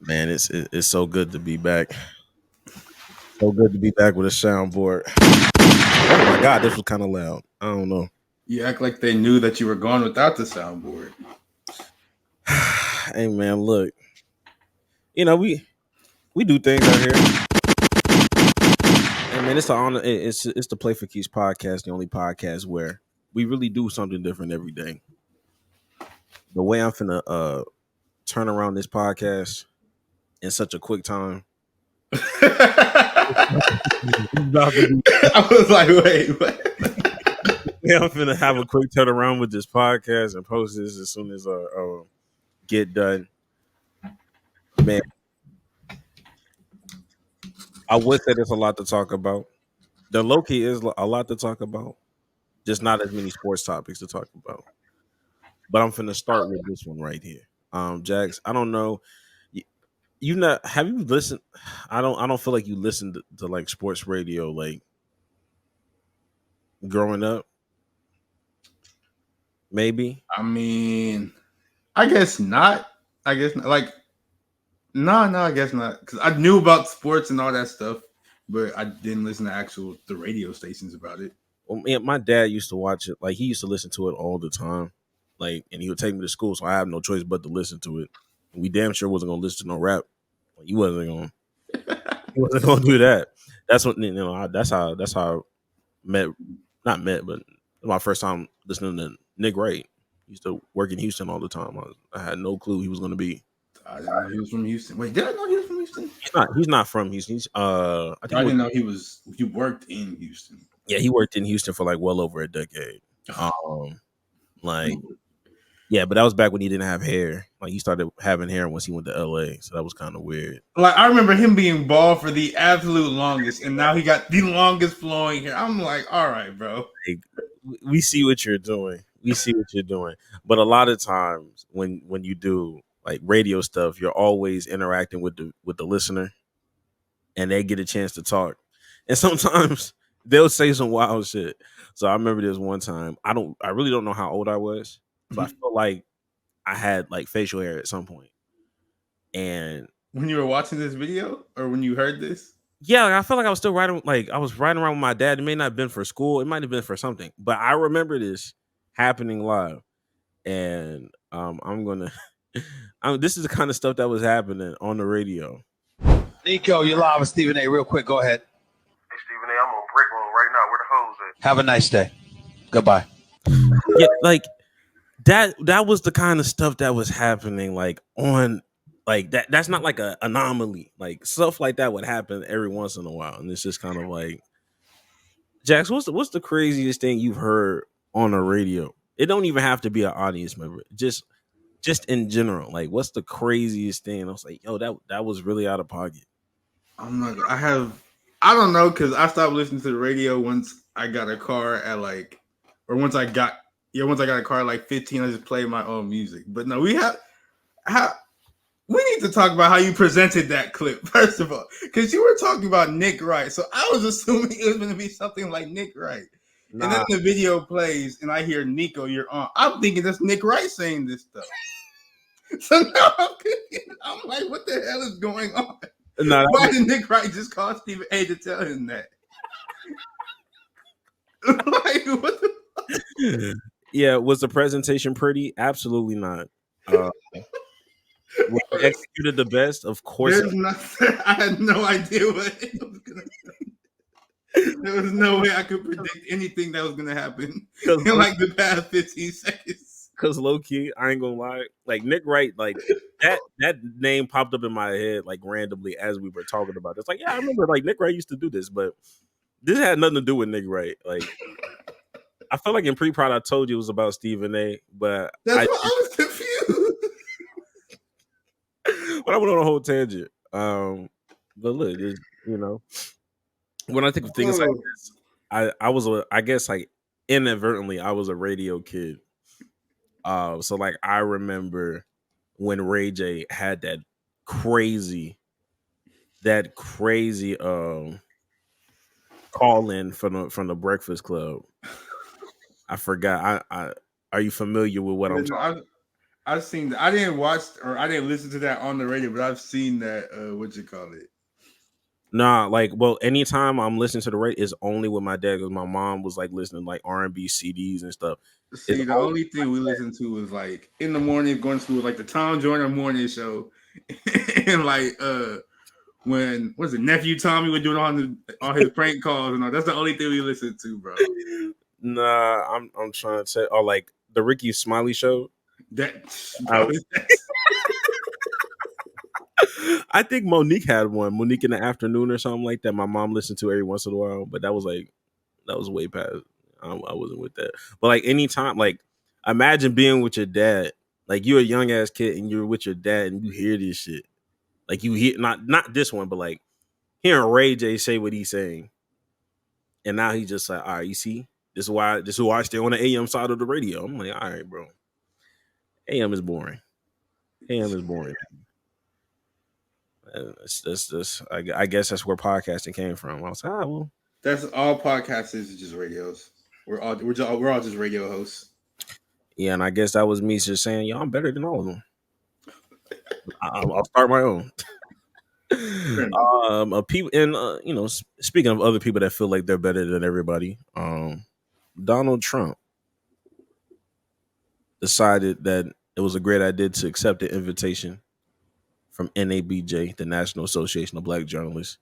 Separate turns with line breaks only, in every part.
Man, it's so good to be back. So good to be back with a soundboard. Oh my god, this was kind of loud. I don't know.
You act like they knew that you were gone without the soundboard.
Hey man, look. You know we do things out here. Hey man, it's the honor. It's the Play for Keys podcast, the only podcast where we really do something different every day. The way I'm finna turn around this podcast in such a quick time.
I was like, wait, what?
Yeah, I'm finna have a quick turnaround with this podcast and post this as soon as get done. Man, I would say there's a lot to talk about. The low key is a lot to talk about, just not as many sports topics to talk about. But I'm finna start with this one right here. Jax, I don't know. You not have you listened? I don't feel like you listened to like sports radio like growing up. Maybe.
I mean, I guess not. I guess not. Like, no, I guess not. Because I knew about sports and all that stuff, but I didn't listen to the radio stations about it.
Well, yeah, my dad used to watch it. Like he used to listen to it all the time. Like, and he would take me to school, so I have no choice but to listen to it. We damn sure wasn't gonna listen to no rap. Like, he wasn't gonna. He wasn't gonna do that. That's what That's how I met. Not met, but my first time listening to Nick Wright. He used to work in Houston all the time. I had no clue he was gonna be.
I didn't know he was from Houston. Wait, did I know he was from Houston?
He's not from Houston. I think
I didn't know he worked in Houston.
yeah, he worked in Houston for like well over a decade. Like yeah, but that was back when he didn't have hair. Like he started having hair once he went to LA, so that was kind of weird.
Like I remember him being bald for the absolute longest, and now he got the longest flowing hair. I'm like, all right, bro.
Like, we see what you're doing. We see what you're doing. But a lot of times when you do like radio stuff, you're always interacting with the listener, and they get a chance to talk. And sometimes they'll say some wild shit. So I remember this one time. I really don't know how old I was, but I felt like I had like facial hair at some point. And
when you were watching this video, or when you heard this,
yeah, like, I felt like I was still riding. Like I was riding around with my dad. It may not have been for school. It might have been for something. But I remember this happening live, and I'm gonna. This is the kind of stuff that was happening on the radio.
Nico, you're live with Stephen A. Real quick, go ahead.
Hey, Stephen A., I'm on break room right now. Where the hoes at?
Have a nice day. Goodbye.
Yeah, like that was the kind of stuff that was happening like on like that's not like an anomaly. Like stuff like that would happen every once in a while. And it's just kind of like Jax, what's the craziest thing you've heard on the radio? It don't even have to be an audience member. Just in general. Like what's the craziest thing? And I was like, yo, that was really out of pocket.
I'm not. I don't know, because I stopped listening to the radio once I got a car at like, or once I got a car at like 15. I just played my own music. But no, we need to talk about how you presented that clip first of all, because you were talking about Nick Wright, so I was assuming it was going to be something like Nick Wright. Nah. And then the video plays, and I hear Nico, you're on. I'm thinking that's Nick Wright saying this stuff. So now I'm like, what the hell is going on? No, why did Nick Wright just call Stephen A. to tell him that?
Like, what the yeah, was the presentation pretty? Absolutely not. Executed the best, of course.
I had no idea what it was gonna do. There was no way I could predict anything that was gonna happen in like the past 15 seconds.
Because low key, I ain't gonna lie, like Nick Wright, like that name popped up in my head like randomly as we were talking about this. Like, yeah, I remember like Nick Wright used to do this, but this had nothing to do with Nick Wright. Like, I felt like in pre-prod I told you it was about Stephen A. But
I was confused.
But I went on a whole tangent. But look, you know, when I think of things like this, I guess like inadvertently I was a radio kid. So like I remember when Ray J had that crazy call in from the Breakfast Club. I forgot. I are you familiar with what I'm talking about?
I've seen that. I didn't watch or I didn't listen to that on the radio, but I've seen that. What you call it?
Nah, like, well, anytime I'm listening to the radio, it's only with my dad because my mom was like listening to like R&B CDs and stuff. It's
See, the only thing we listened to was like in the morning going to school, like the Tom Joyner morning show, and like when what's it, nephew Tommy was doing all his prank calls and all. That's the only thing we listened to, bro.
Nah, I'm trying to say, or like the Ricky Smiley show.
That bro,
I think Monique had one. Monique in the afternoon or something like that. My mom listened to every once in a while, but that was way past. I wasn't with that. But like anytime, like imagine being with your dad. Like you're a young ass kid and you're with your dad and you hear this shit. Like you hear not this one, but like hearing Ray J say what he's saying, and now he's just like, all right, you see, this is why I stay on the AM side of the radio. I'm like, all right, bro. AM is boring. AM is boring. I guess that's where podcasting came from. I was like, well,
that's all podcasts is just radios. We're all just radio hosts.
Yeah, and I guess that was me just saying, yo, I'm better than all of them. I'll start my own. People, and speaking of other people that feel like they're better than everybody, Donald Trump decided that it was a great idea to accept the invitation from NABJ, the National Association of Black Journalists,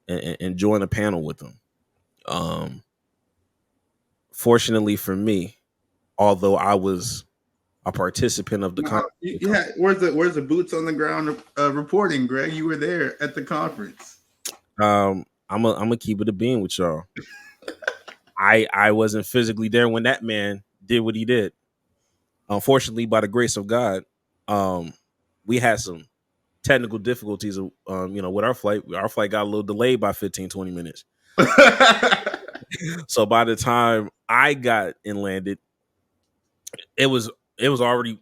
and join a panel with them. Fortunately for me, although I was a participant of the conference.
Where's the boots on the ground reporting, Greg? You were there at the conference.
I'm gonna keep it a bean with y'all. I wasn't physically there when that man did what he did. Unfortunately, by the grace of God, we had some technical difficulties, with our flight. Our flight got a little delayed by 15-20 minutes. So by the time I got and landed, it was already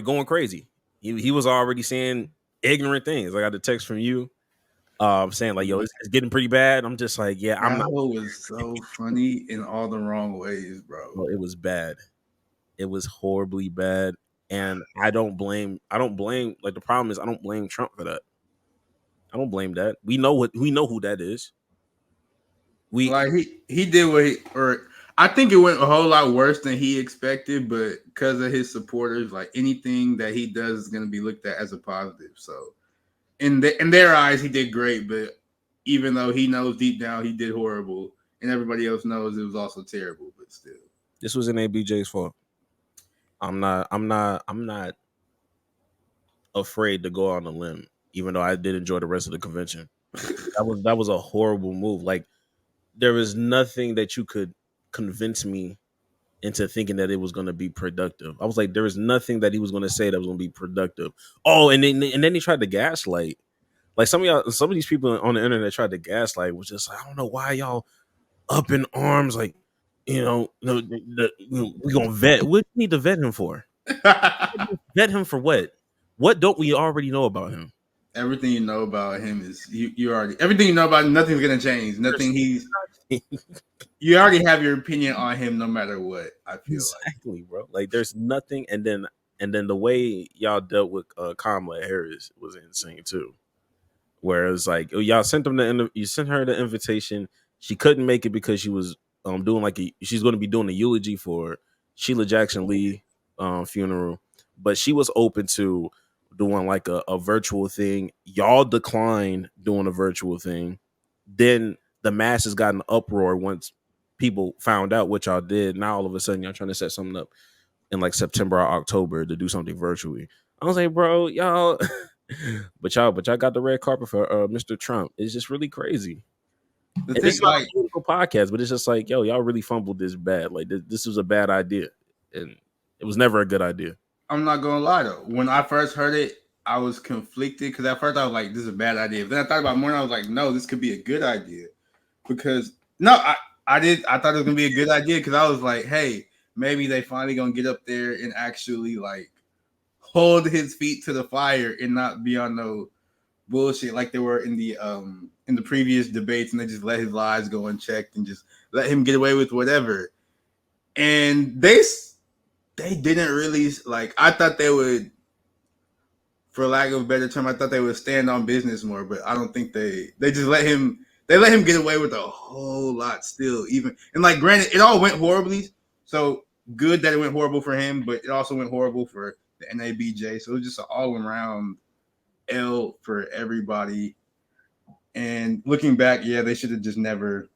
going crazy. He was already saying ignorant things. I got the text from you saying like, yo, it's getting pretty bad. I'm just like, yeah, I'm not.
It was so funny in all the wrong ways, bro.
Well, it was bad. It was horribly bad. And I don't blame like the problem is I don't blame Trump for that. I don't blame that. We know who that is.
He did I think it went a whole lot worse than he expected, but because of his supporters, like anything that he does is going to be looked at as a positive. So in their eyes, he did great, but even though he knows deep down he did horrible, and everybody else knows it was also terrible, but still,
this was NABJ's fault. I'm not afraid to go on a limb, even though I did enjoy the rest of the convention. That was a horrible move. Like there was nothing that you could convince me into thinking that it was going to be productive. I was like, there was nothing that he was going to say that was going to be productive. Oh, and then he tried to gaslight. Like some of these people on the internet tried to gaslight, was just like, I don't know why y'all up in arms. Like, we gonna vet. What do you need to vet him for? Vet him for what? What don't we already know about him?
Everything you know about him is you already. Everything you know about him, nothing's gonna change. Nothing. You already have your opinion on him, no matter what. I feel
exactly, bro. Like there's nothing, and then the way y'all dealt with Kamala Harris was insane too. Where it was like, y'all sent you sent her the invitation. She couldn't make it because she was doing she's going to be doing a eulogy for Sheila Jackson Lee funeral, but she was open to doing like a virtual thing. Y'all declined doing a virtual thing. Then the masses got an uproar once people found out what y'all did. Now all of a sudden y'all trying to set something up in like September or October to do something virtually. I was like, bro, y'all, but y'all got the red carpet for Mr. Trump. It's just really crazy. It's not a political podcast, but it's just like, yo, y'all really fumbled this bad. Like this was a bad idea, and it was never a good idea.
I'm not gonna lie though. When I first heard it, I was conflicted because at first I was like, "This is a bad idea." But then I thought about it more, and I was like, "No, this could be a good idea." Because I thought it was gonna be a good idea because I was like, "Hey, maybe they finally gonna get up there and actually like hold his feet to the fire and not be on no bullshit like they were in the previous debates, and they just let his lies go unchecked and just let him get away with whatever." And they didn't really like. I thought they would, for lack of a better term, I thought they would stand on business more, but I don't think they just let him. They let him get away with a whole lot still, even and like granted, it all went horribly. So good that it went horrible for him, but it also went horrible for the NABJ. So it was just an all around L for everybody. And looking back, yeah, they should have just never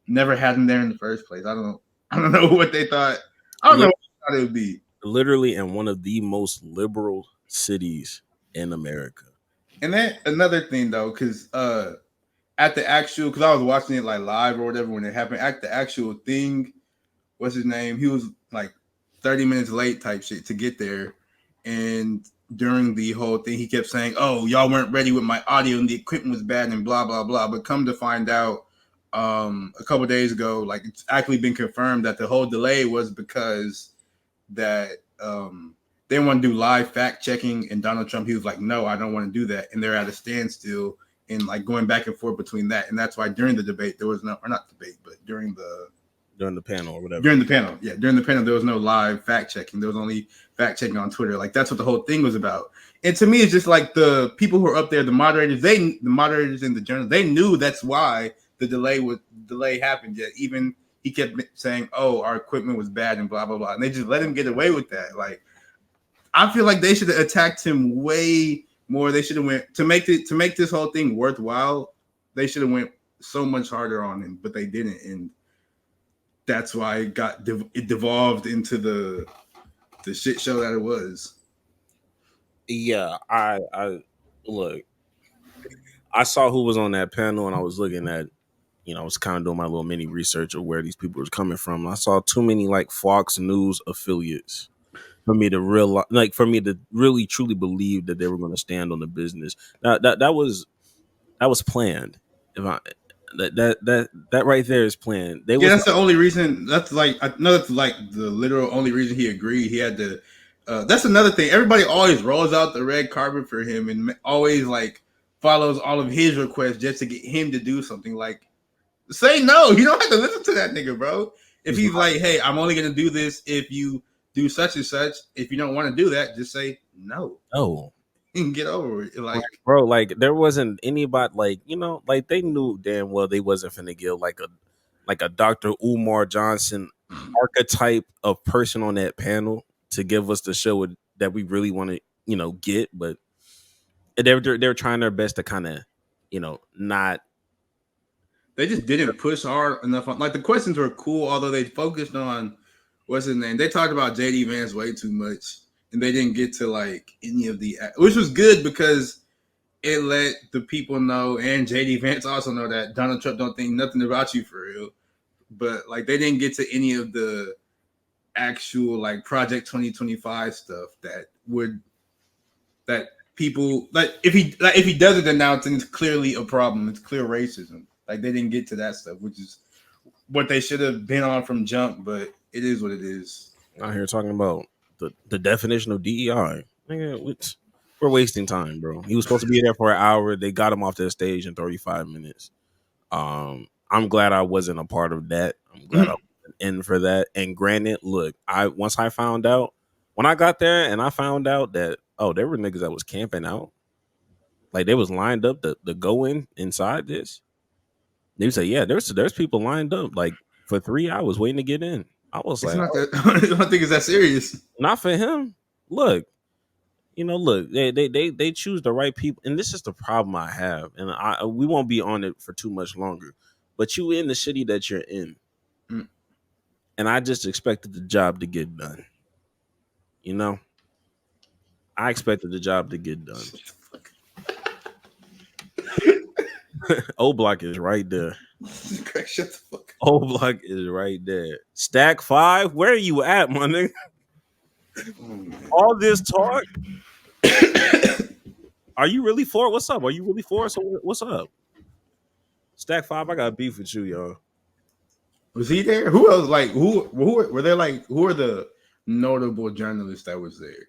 had him there in the first place. I don't know what they thought. I don't know what they thought it would be.
Literally in one of the most liberal cities in America.
And then another thing though, because at the actual, because I was watching it like live or whatever when it happened, at the actual thing, what's his name? He was like 30 minutes late type shit to get there. And during the whole thing, he kept saying, "Oh, y'all weren't ready with my audio and the equipment was bad and blah, blah, blah." But come to find out, a couple of days ago, like it's actually been confirmed that the whole delay was because that they didn't want to do live fact checking, and Donald Trump, he was like, "No, I don't want to do that," and they're at a standstill and like going back and forth between that, and that's why during the debate there was no, or not debate, but during the
panel or whatever.
During the panel, there was no live fact checking. There was only fact checking on Twitter. Like that's what the whole thing was about. And to me, it's just like the people who are up there, the moderators and the journalists, they knew that's why the delay happened. Yet even he kept saying, "Oh, our equipment was bad and blah blah blah," and they just let him get away with that. Like I feel like they should have attacked him way more. They should have went to make this whole thing worthwhile. They should have went so much harder on him, but they didn't, and that's why it devolved into the shit show that it was.
Yeah, I look. I saw who was on that panel, and I was looking at, I was kind of doing my little mini research of where these people were coming from. I saw too many like Fox News affiliates for me to really truly believe that they were going to stand on the business. Now that was planned. If I that right there is planned.
That's the only reason. That's like I know that's like the literal only reason he agreed. He had to. That's another thing. Everybody always rolls out the red carpet for him and always like follows all of his requests just to get him to do something. Like say no. You don't have to listen to that nigga, bro. If he's like, "Hey, I'm only gonna do this if you do such and such." If you don't want to do that, just say no.
No.
And get over it. Like,
bro, like there wasn't anybody like they knew damn well they wasn't finna give like a Dr. Umar Johnson archetype of person on that panel to give us the show that we really want to get, but they're trying their best to kind of not.
They just didn't push hard enough on, like the questions were cool, although they focused on what's his name. They talked about JD Vance way too much, and they didn't get to like any of the, which was good because it let the people know, and JD Vance also know that Donald Trump don't think nothing about you for real. But like they didn't get to any of the actual like Project 2025 stuff that people like if he doesn't announce, then it's clearly a problem. It's clear racism. Like they didn't get to that stuff, which is what they should have been on from jump, but it is what it is.
Out here talking about the definition of DEI. We're wasting time, bro. He was supposed to be there for an hour. They got him off that stage in 35 minutes. I'm glad I wasn't a part of that. I'm glad I wasn't in for that. And granted, look, once I found out, when I got there and I found out that, there were niggas that was camping out. Like they was lined up to go inside this. They say, yeah, there's people lined up like for 3 hours waiting to get in. I was
it's
like,
I don't think it's that serious.
Not for him. Look, they choose the right people, and this is the problem I have, and we won't be on it for too much longer. But you in the city that you're in, and I just expected the job to get done. I expected the job to get done. O Block is right there.
Shut the fuck up.
O Block is right there. Stack 5, where are you at, my nigga? All this talk. Are you really for it? What's up? Are you really for it? So what's up? Stack 5, I got beef with you, y'all.
Was he there? Who else? Like who were there? Like who are the notable journalists that was there?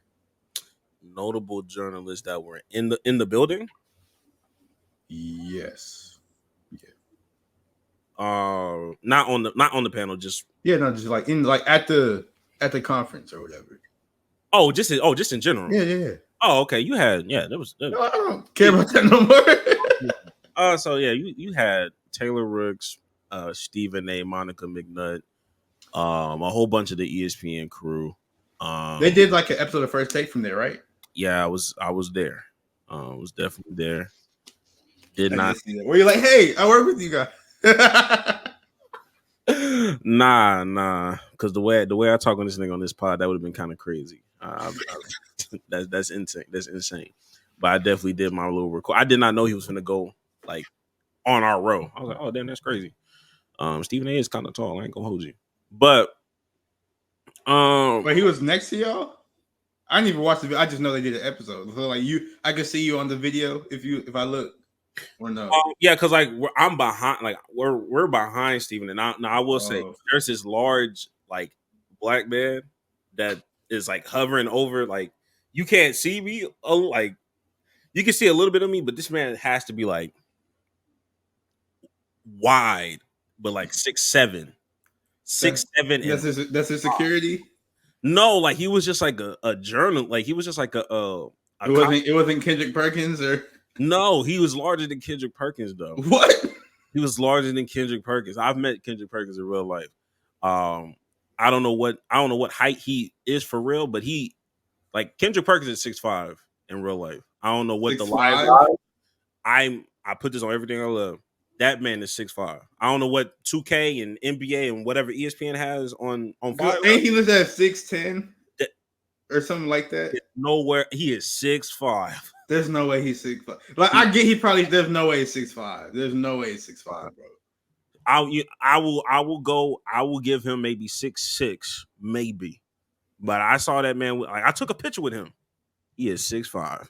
Notable journalists that were in the building?
Yes.
Yeah. Not on the panel, just
just like in like at the at the conference or whatever.
Oh, just in general.
Yeah.
Oh, okay. You had there was.
No, I don't care about that no more.
So yeah, you had Taylor Rooks, Stephen A, Monica McNutt, a whole bunch of the ESPN crew.
They did like an episode of First Take from there, right?
Yeah, I was there. I was definitely there. Did not
see that. Where you're like, hey, I work with you guys.
Nah, because the way I talk on this nigga on this pod, that would have been kind of crazy. That's insane. That's insane. But I definitely did my little record. I did not know he was gonna go like on our row. I was like, oh damn, that's crazy. Stephen A is kind of tall. I ain't gonna hold you, but
he was next to y'all. I didn't even watch the video. I just know they did an episode. So like I can see you on the video if I look or no.
Yeah, because like I'm behind. Like we're behind Stephen. And I will say there's this large like black man that is like hovering over. Like you can't see me. Oh, like you can see a little bit of me, but this man has to be like wide, but like 6'7". 6'7".
That's his security.
No, like he was just like a journal. Like he was just like a
it wasn't Kendrick Perkins or
no. He was larger than Kendrick Perkins though.
What?
He was larger than Kendrick Perkins. I've met Kendrick Perkins in real life. I don't know what height he is for real, but he like Kendrick Perkins is 6'5" in real life. I don't know what 6'5"? The live. I put this on everything I love. That man is 6'5". I don't know what 2K and NBA and whatever ESPN has on fire.
Ain't he was at 6'10" or something like that?
Nowhere. He is 6'5".
There's no way he's 6'5". Like I get there's no way he's 6'5". There's no way he's 6'5", bro.
I will give him maybe 6'6", maybe. But I saw that man. I took a picture with him. He is 6'5".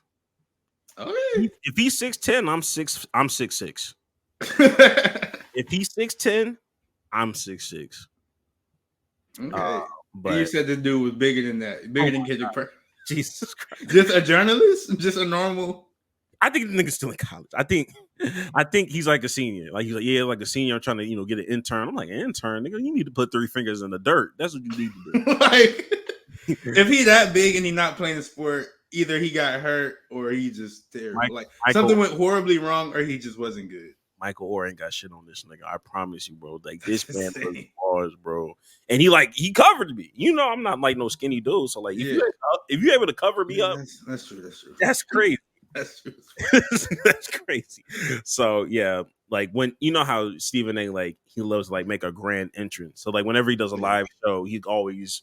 Okay. If he's 6'10", I'm 6'6". If he's 6'10", I'm 6'6".
Okay. But you said the dude was bigger than that, bigger than Kendrick Perkins.
Jesus Christ!
Just a journalist, just a normal.
I think the nigga's still in college. I think he's like a senior. Like he's like, yeah, like a senior. I'm trying to get an intern. I'm like, an intern, nigga. You need to put 3 fingers in the dirt. That's what you need to do.
Like, if he that big and he not playing the sport, either he got hurt or he just terrible. Something went horribly wrong, or he just wasn't good.
Michael Orr ain't got shit on this nigga. I promise you, bro. Like this man was bars, bro. And he covered me. You know, I'm not like no skinny dude. So like, if you're able to cover me up,
that's true.
That's crazy.
That's true.
That's crazy. So yeah, like when you know how Stephen A. like he loves to like make a grand entrance. So like whenever he does a live show, he always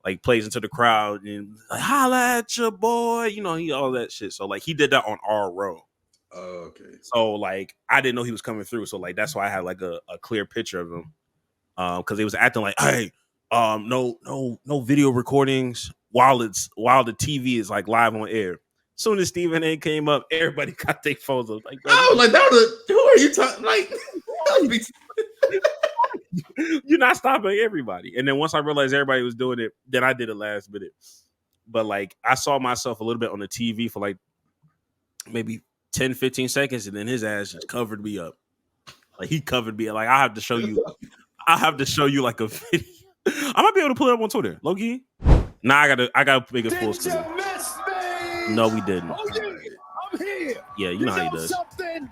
like plays into the crowd and like holla at your boy. You know, he all that shit. So like he did that on our row.
Oh, okay.
So like I didn't know he was coming through. So like that's why I had like a clear picture of him. Because he was acting like, hey, no video recordings while the TV is like live on air. As soon as Stephen A. came up, everybody got their phones up. Like,
like that was who are you talking? Like,
you're not stopping everybody. And then once I realized everybody was doing it, then I did it last minute. But like I saw myself a little bit on the TV for like maybe 10, 15 seconds, and then his ass just covered me up. Like he covered me. Like I have to show you like a video. I might be able to pull it up on Twitter. Low-key. Nah, I gotta make it full screen. No, we didn't.
Oh, yeah. I'm here.
Yeah, you know how he does.
Something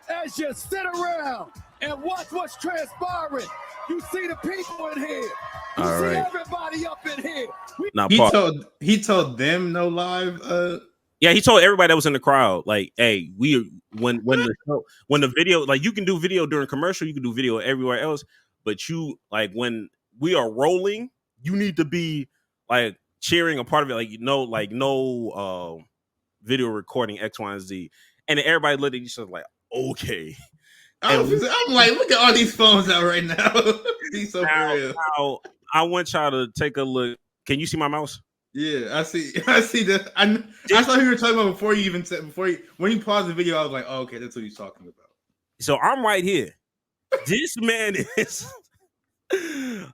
as you sit around and watch what's transpiring. You see the people in here. You
all
see
right.
Everybody up in here.
Now,
he told them no live.
Yeah, he told everybody that was in the crowd, like, hey, when the video, like you can do video during commercial, you can do video everywhere else, but you like when we are rolling, you need to be like cheering a part of it, like no video recording X, Y, and Z. And then everybody looked at each other like, okay.
I'm like, look at all these phones out right now. He's so for real.
Now, I want y'all to take a look. Can you see my mouse?
Yeah, I see that. I saw who you were talking about before you even said when you paused the video. I was like, oh, okay, that's what he's talking about.
So I'm right here. This man is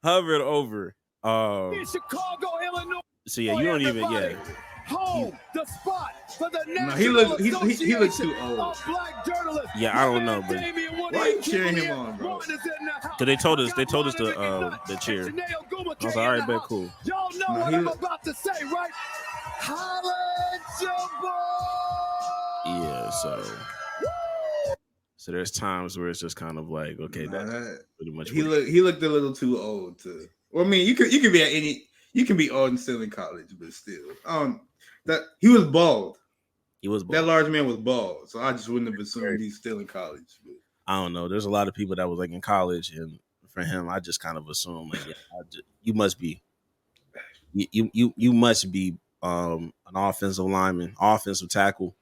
hovered over.
In Chicago, Illinois.
So yeah, you don't even
home, the spot for the
No,
National
he looks too
Association
old.
of Black Journalists.
Yeah, I don't know, but
Why are you cheering him on, bro?
because they told us the cheer. I was like, all right, bet, cool.
Y'all know
No,
what
he
I'm
look-
about to say, right? Holla at your boy!
Yeah, so there's times where it's just kind of like, okay,
Nah,
that's pretty much
he
what
looked a little too old to. Well, I mean, you can be at any. You can be old and still in college, but still, that he was bald.
he was.
That large man was bald, so I just wouldn't have assumed he's still in college. But.
I don't know. There's a lot of people that was like in college, and for him, I just kind of assumed like, yeah, you must be, you must be an offensive lineman, offensive tackle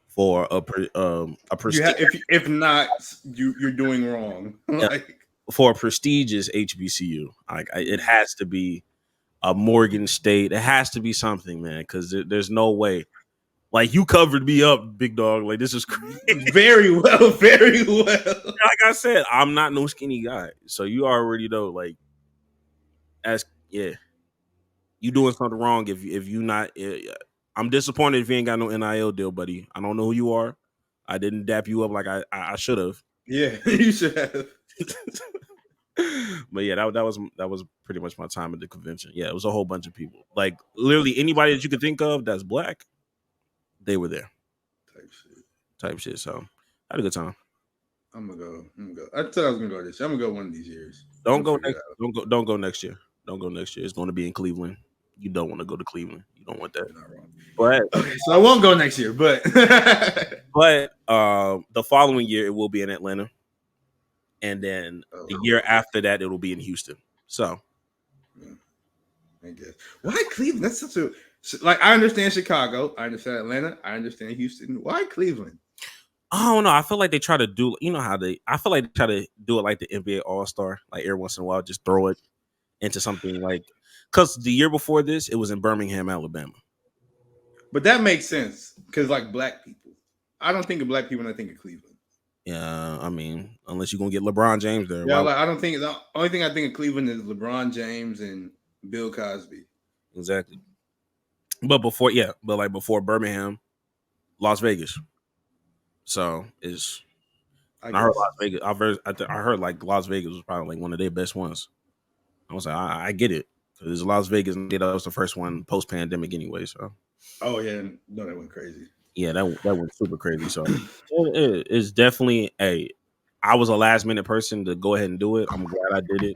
for a
If not, you're doing wrong.
For a prestigious HBCU. Like it has to be a Morgan State. It has to be something, man, because there's no way. Like you covered me up, big dog. Like this is crazy.
Very well.
Like I said, I'm not no skinny guy, so you already know. Like, you doing something wrong if you not. I'm disappointed if you ain't got no NIL deal, buddy. I don't know who you are. I didn't dap you up like I should have.
Yeah, you should have.
But yeah, that was pretty much my time at the convention. Yeah, it was a whole bunch of people. Like literally anybody that you could think of that's black, they were there. Type shit. So I had a good time.
I'm gonna go. I said I was gonna go this year. I'm gonna go one of these years.
Don't go next year. Don't go next year. It's going to be in Cleveland. You don't want to go to Cleveland. You don't want that.
Not wrong.
But
okay, so I won't go next year. But
the following year it will be in Atlanta, and then the year after that it will be in Houston. So,
I guess why Cleveland? That's such a like. I understand Chicago. I understand Atlanta. I understand Houston. Why Cleveland?
I don't know. I feel like they try to do. You know how I feel like they try to do it like the NBA All-Star. Like every once in a while, just throw it into something like. Because the year before this, it was in Birmingham, Alabama.
But that makes sense because, like, black people. I don't think of black people when I think of Cleveland.
Yeah, I mean, unless you're gonna get LeBron James there.
Yeah, like, I don't think the only thing I think of Cleveland is LeBron James and Bill Cosby.
Exactly. But before Birmingham, Las Vegas. So it's. I heard Las Vegas. I heard like Las Vegas was probably like one of their best ones. I was like, I get it. Because Las Vegas, that was the first one post-pandemic anyway. So,
oh yeah, no, that went crazy.
Yeah, that went super crazy. So, it's definitely I was a last-minute person to go ahead and do it. I'm glad I did it.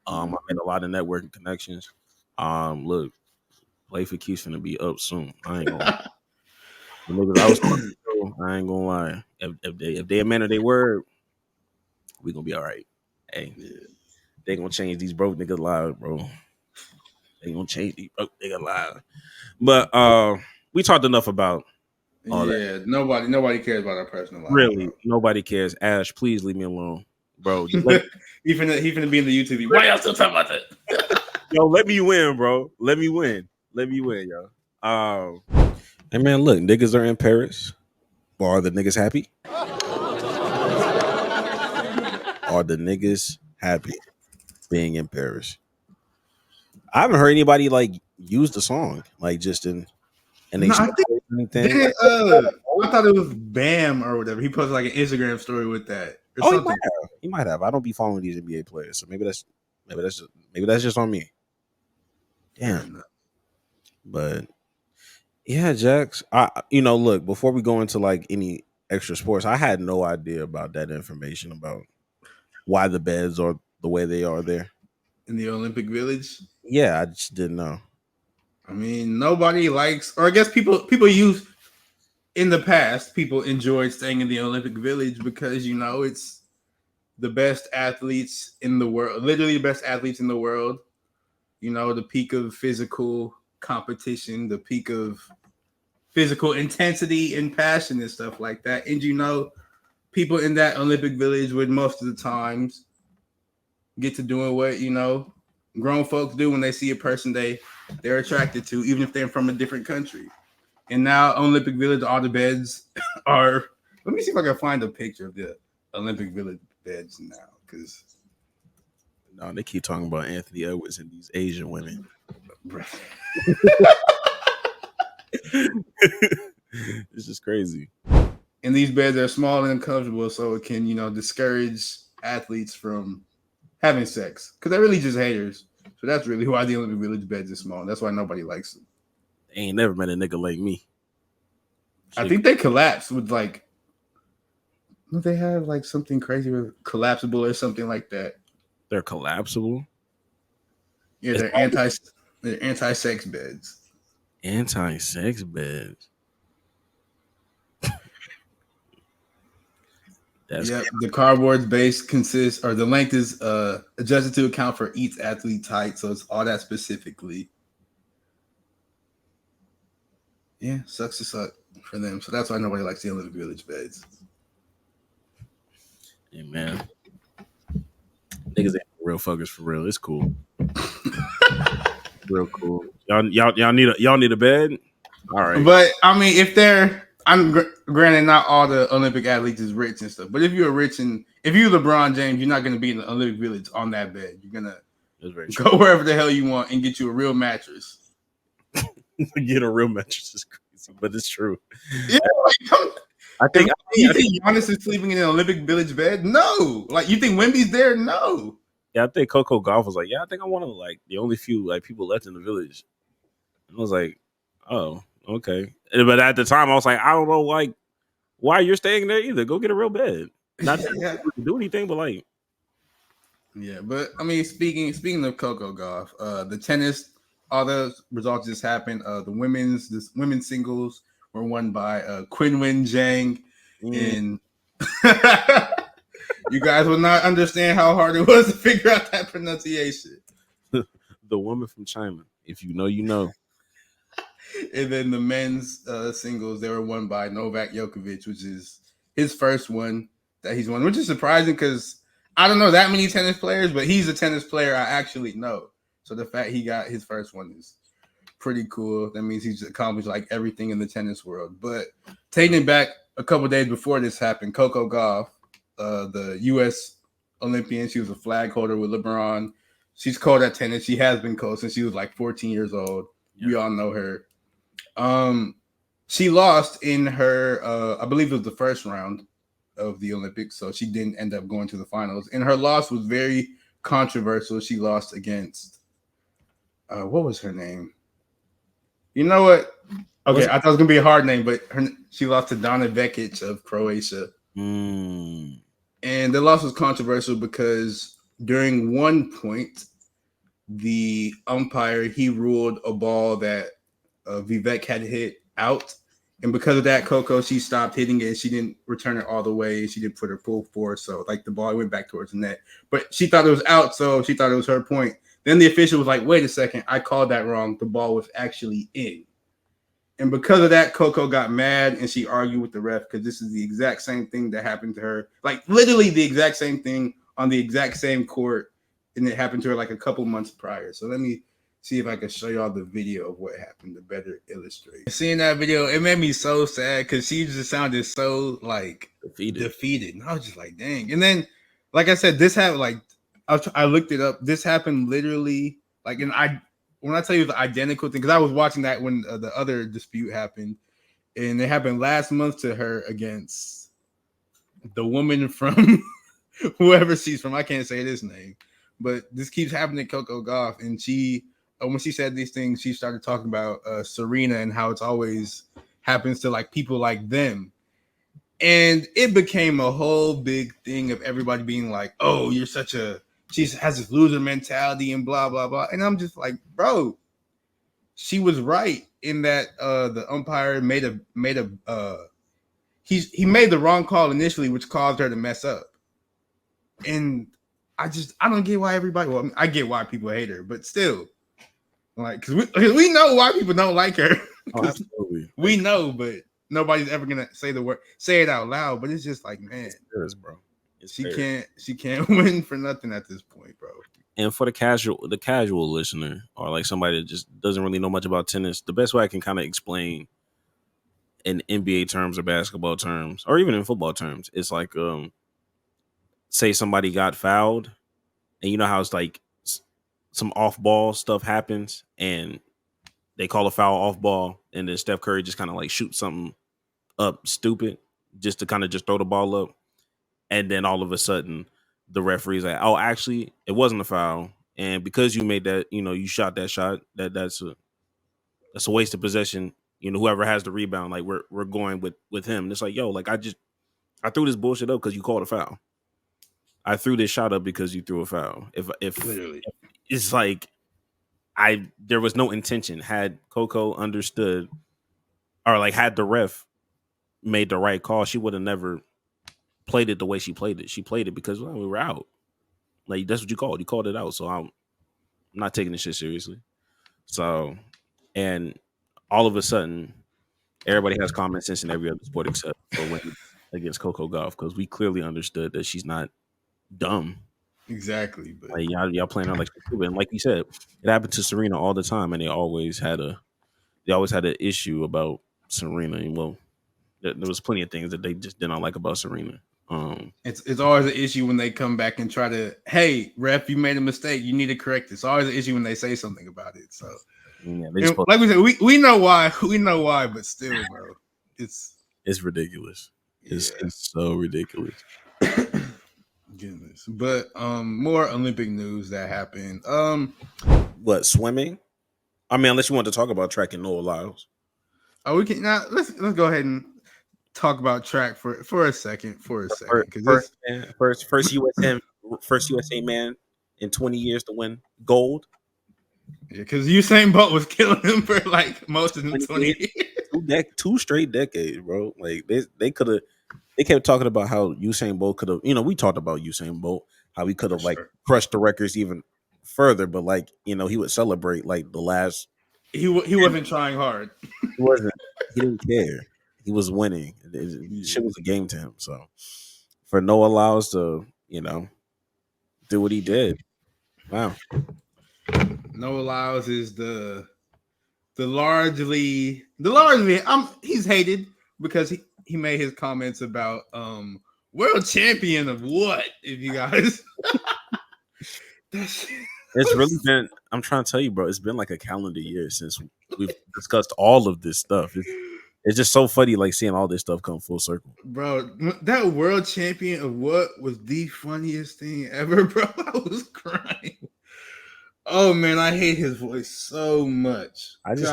I made a lot of networking connections. Look, Play for Keith's gonna be up soon. I ain't gonna. The niggas I was talking to, I ain't gonna lie. If they a man of their word, we gonna be all right. Hey, they gonna change these broke niggas' lives, bro. They gonna change these broke niggas' lives. But we talked enough about all that.
Nobody cares about our personal life.
Really, nobody cares. Ash, please leave me alone, bro.
He finna be in the YouTube. Why y'all still talking about that?
Yo, let me win, bro. Let me win, yo. Hey man, look, niggas are in Paris. Are the niggas happy? Are the niggas happy being in Paris? I haven't heard anybody like use the song like just in
I thought it was Bam or whatever. He posted like an Instagram story with that.
He might have. I don't be following these NBA players, so maybe that's just on me. Damn. But yeah, Jax. Look, before we go into like any extra sports, I had no idea about that information about why the beds are the way they are there
in the Olympic Village.
Yeah, I just didn't know.
I mean, nobody likes, or I guess people use in the past. People enjoyed staying in the Olympic Village because it's the best athletes in the world, literally the best athletes in the world. The peak of physical competition, the peak of physical intensity and passion and stuff like that. And people in that Olympic Village would most of the times get to doing what grown folks do when they see a person they're attracted to, even if they're from a different country. And now Olympic Village, all the beds are. Let me see if I can find a picture of the Olympic Village beds now, because
no, they keep talking about Anthony Edwards and these Asian women. This is crazy.
And these beds are small and uncomfortable, so it can, discourage athletes from having sex because they're really just haters. So that's really why the Olympic Village beds are small. That's why nobody likes them.
They ain't never met a nigga like me.
I think they collapsed with like, don't they have like something crazy with collapsible or something like that?
They're collapsible.
Yeah, they're anti-sex beds.
Anti-sex beds.
The cardboard's base consists, or the length is adjusted to account for each athlete's height, so it's all that specifically. Yeah, sucks to suck for them. So that's why nobody likes the Olympic Village beds.
Hey man, niggas ain't real fuckers for real. It's cool. Real cool. Y'all need a bed. All right,
but I mean, if granted, not all the Olympic athletes is rich and stuff. But if you're rich and if you're LeBron James, you're not going to be in the Olympic Village on that bed. You're gonna go wherever the hell you want and get you a real mattress.
Get a real mattress is crazy, but it's true.
Yeah, I think Giannis is sleeping in an Olympic Village bed? No. Like, you think Wemby's there? No.
Yeah, I think Coco Gauff was like, yeah, I think I'm one of like the only few like people left in the village. I was like, oh, okay. But at the time, I was like, I don't know, like, why you're staying there either. Go get a real bed. Not to do anything, but like,
yeah. But I mean, speaking of Coco Gauff, the tennis, all those results just happened. The women's singles were won by Qinwen Zhang, and you guys will not understand how hard it was to figure out that pronunciation.
The woman from China. If you know, you know.
And then the men's singles, they were won by Novak Djokovic, which is his first one that he's won, which is surprising because I don't know that many tennis players, but he's a tennis player I actually know. So the fact he got his first one is pretty cool. That means he's accomplished like everything in the tennis world. But taking it back a couple days before this happened, Coco Gauff, the U.S. Olympian, she was a flag holder with LeBron. She's cold at tennis. She has been cold since she was like 14 years old. Yeah. We all know her. She lost in her, I believe it was the first round of the Olympics, so she didn't end up going to the finals. And her loss was very controversial. She lost against, what was her name? You know what? Okay, I thought it was gonna be a hard name, but she lost to Dana Vekic of Croatia. And the loss was controversial because during one point, the umpire, he ruled a ball that Vivek had hit out. And because of that, Coco, she stopped hitting it. She didn't return it all the way. She didn't put her full force. So, like, the ball went back towards the net. But she thought it was out, so she thought it was her point. Then the official was like, wait a second, I called that wrong. The ball was actually in. And because of that, Coco got mad and she argued with the ref because this is the exact same thing that happened to her. Like, literally the exact same thing on the exact same court. And it happened to her like a couple months prior. So let me see if I can show y'all the video of what happened to better illustrate. Seeing that video, it made me so sad because she just sounded so like defeated. And I was just like, dang. And then, like I said, this happened like I looked it up. This happened literally like, and when I tell you the identical thing, because I was watching that when the other dispute happened, and it happened last month to her against the woman from whoever she's from. I can't say this name, but this keeps happening to Coco Gauff, and she. When she said these things, she started talking about Serena and how it's always happens to like people like them. And it became a whole big thing of everybody being like, oh, she has this loser mentality and blah, blah, blah. And I'm just like, bro, she was right in that the umpire he made the wrong call initially, which caused her to mess up. And I don't get why I get why people hate her, but still. Like, because we know why people don't like her.
Oh, absolutely.
We know, but nobody's ever gonna say it out loud. But it's just like, man,
it's bro.
She can't win for nothing at this point, bro.
And for the casual listener, or like somebody that just doesn't really know much about tennis, the best way I can kind of explain in NBA terms or basketball terms, or even in football terms, it's like, say somebody got fouled, and you know how it's like some off-ball stuff happens, and they call a foul off ball, and then Steph Curry just kind of like shoots something up stupid just to kind of just throw the ball up, and then all of a sudden the referee's like, "Oh, actually, it wasn't a foul, and because you made that, you shot that shot, that's a waste of possession. Whoever has the rebound, like we're going with him." And it's like, yo, like I threw this bullshit up because you called a foul. I threw this shot up because you threw a foul. If
Literally.
it's like there was no intention. Had Coco understood, or like had the ref made the right call, she would have never played it the way she played it. She played it because we were out. Like that's what you called. You called it out. So I'm not taking this shit seriously. So, and all of a sudden, everybody has common sense in every other sport except for when against Coco Gauff, because we clearly understood that she's not dumb.
Exactly. But
like y'all playing her like Cuba, and like you said, it happened to Serena all the time, and they always had an issue about Serena. And well, there was plenty of things that they just did not like about Serena.
It's always an issue when they come back and try to, hey, ref, you made a mistake. You need to correct it. It's always an issue when they say something about it. So,
yeah,
like we said, we know why. We know why, but still, bro, it's
ridiculous. It's so ridiculous.
Goodness. But more Olympic news that happened.
What, swimming? I mean, unless you want to talk about track and Noah Lyles.
Oh, we can now. Let's go ahead and talk about track for a second. First
USA man in 20 years to win gold.
Yeah, because Usain Bolt was killing him for like most of the 20 years.
Two straight decades, bro. Like they could have. They kept talking about how Usain Bolt could have. We talked about Usain Bolt, how he could have crushed the records even further, but like he would celebrate like the last.
He wasn't trying hard.
He wasn't. He didn't care. He was winning. Shit was a game to him. So for Noah Lyles to do what he did, wow.
Noah Lyles is the largely he's hated because he made his comments about world champion of what, if you guys.
It's really been, I'm trying to tell you, bro, it's been like a calendar year since we've discussed all of this stuff. It's just so funny, like seeing all this stuff come full circle.
Bro, that world champion of what was the funniest thing ever, bro. I was crying. Oh man, I hate his voice so much.
I just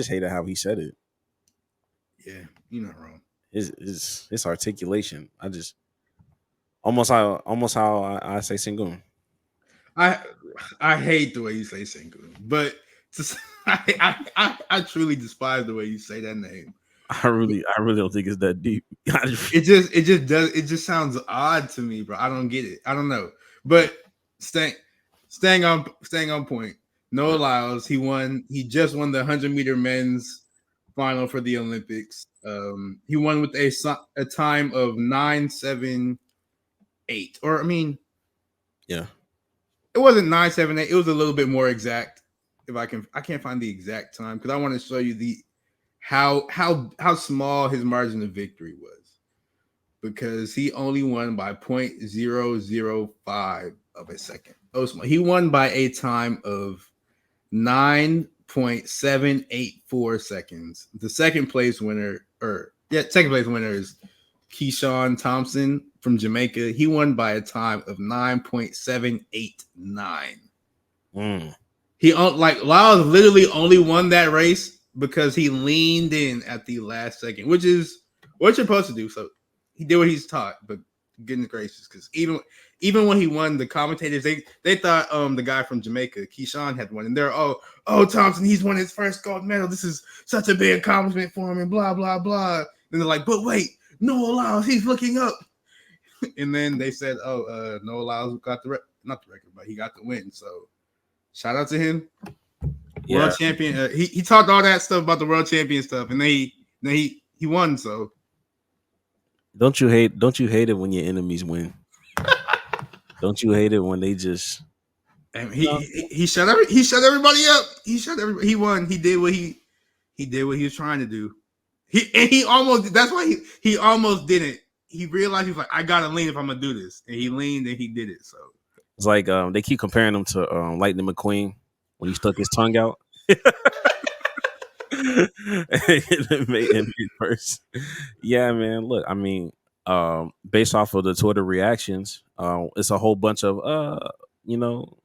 hated how he said it.
Yeah, you're not wrong.
His articulation. I just almost how I say Sengun.
I hate the way you say Sengun, but I truly despise the way you say that name.
I really don't think it's that deep.
It just sounds odd to me, bro. I don't get it. I don't know. But staying on point. Noah Lyles, he just won the 100-meter men's final for the Olympics. He won with a time of 9.78, or I mean,
yeah,
it wasn't 9.78. It was a little bit more exact. I can't find the exact time because I want to show you how small his margin of victory was, because he only won by 0.005 of a second. Oh, small. He won by a time of 9.784 seconds. The second place winner is Keyshawn Thompson from Jamaica. He won by a time of 9.789. Lyles literally only won that race because he leaned in at the last second, which is what you're supposed to do. So he did what he's taught, but goodness gracious, because even when he won, the commentators they thought the guy from Jamaica, Keyshawn, had won, and they're oh Thompson, he's won his first gold medal. This is such a big accomplishment for him, and blah blah blah. And they're like, but wait, Noah Lyles, he's looking up. And then they said, Noah Lyles got not the record, but he got the win. So shout out to him. Yeah. World champion. He talked all that stuff about the world champion stuff, and then he won. So
don't you hate it when your enemies win? Don't you hate it when they just?
And he shut everybody up. He won. He did what he was trying to do. That's why he almost didn't. He realized he's like, I gotta lean if I'm gonna do this, and he leaned and he did it. So
it's like they keep comparing him to Lightning McQueen when he stuck his tongue out. in first. Yeah, man. Look, I mean, based off of the Twitter reactions, it's a whole bunch of you know,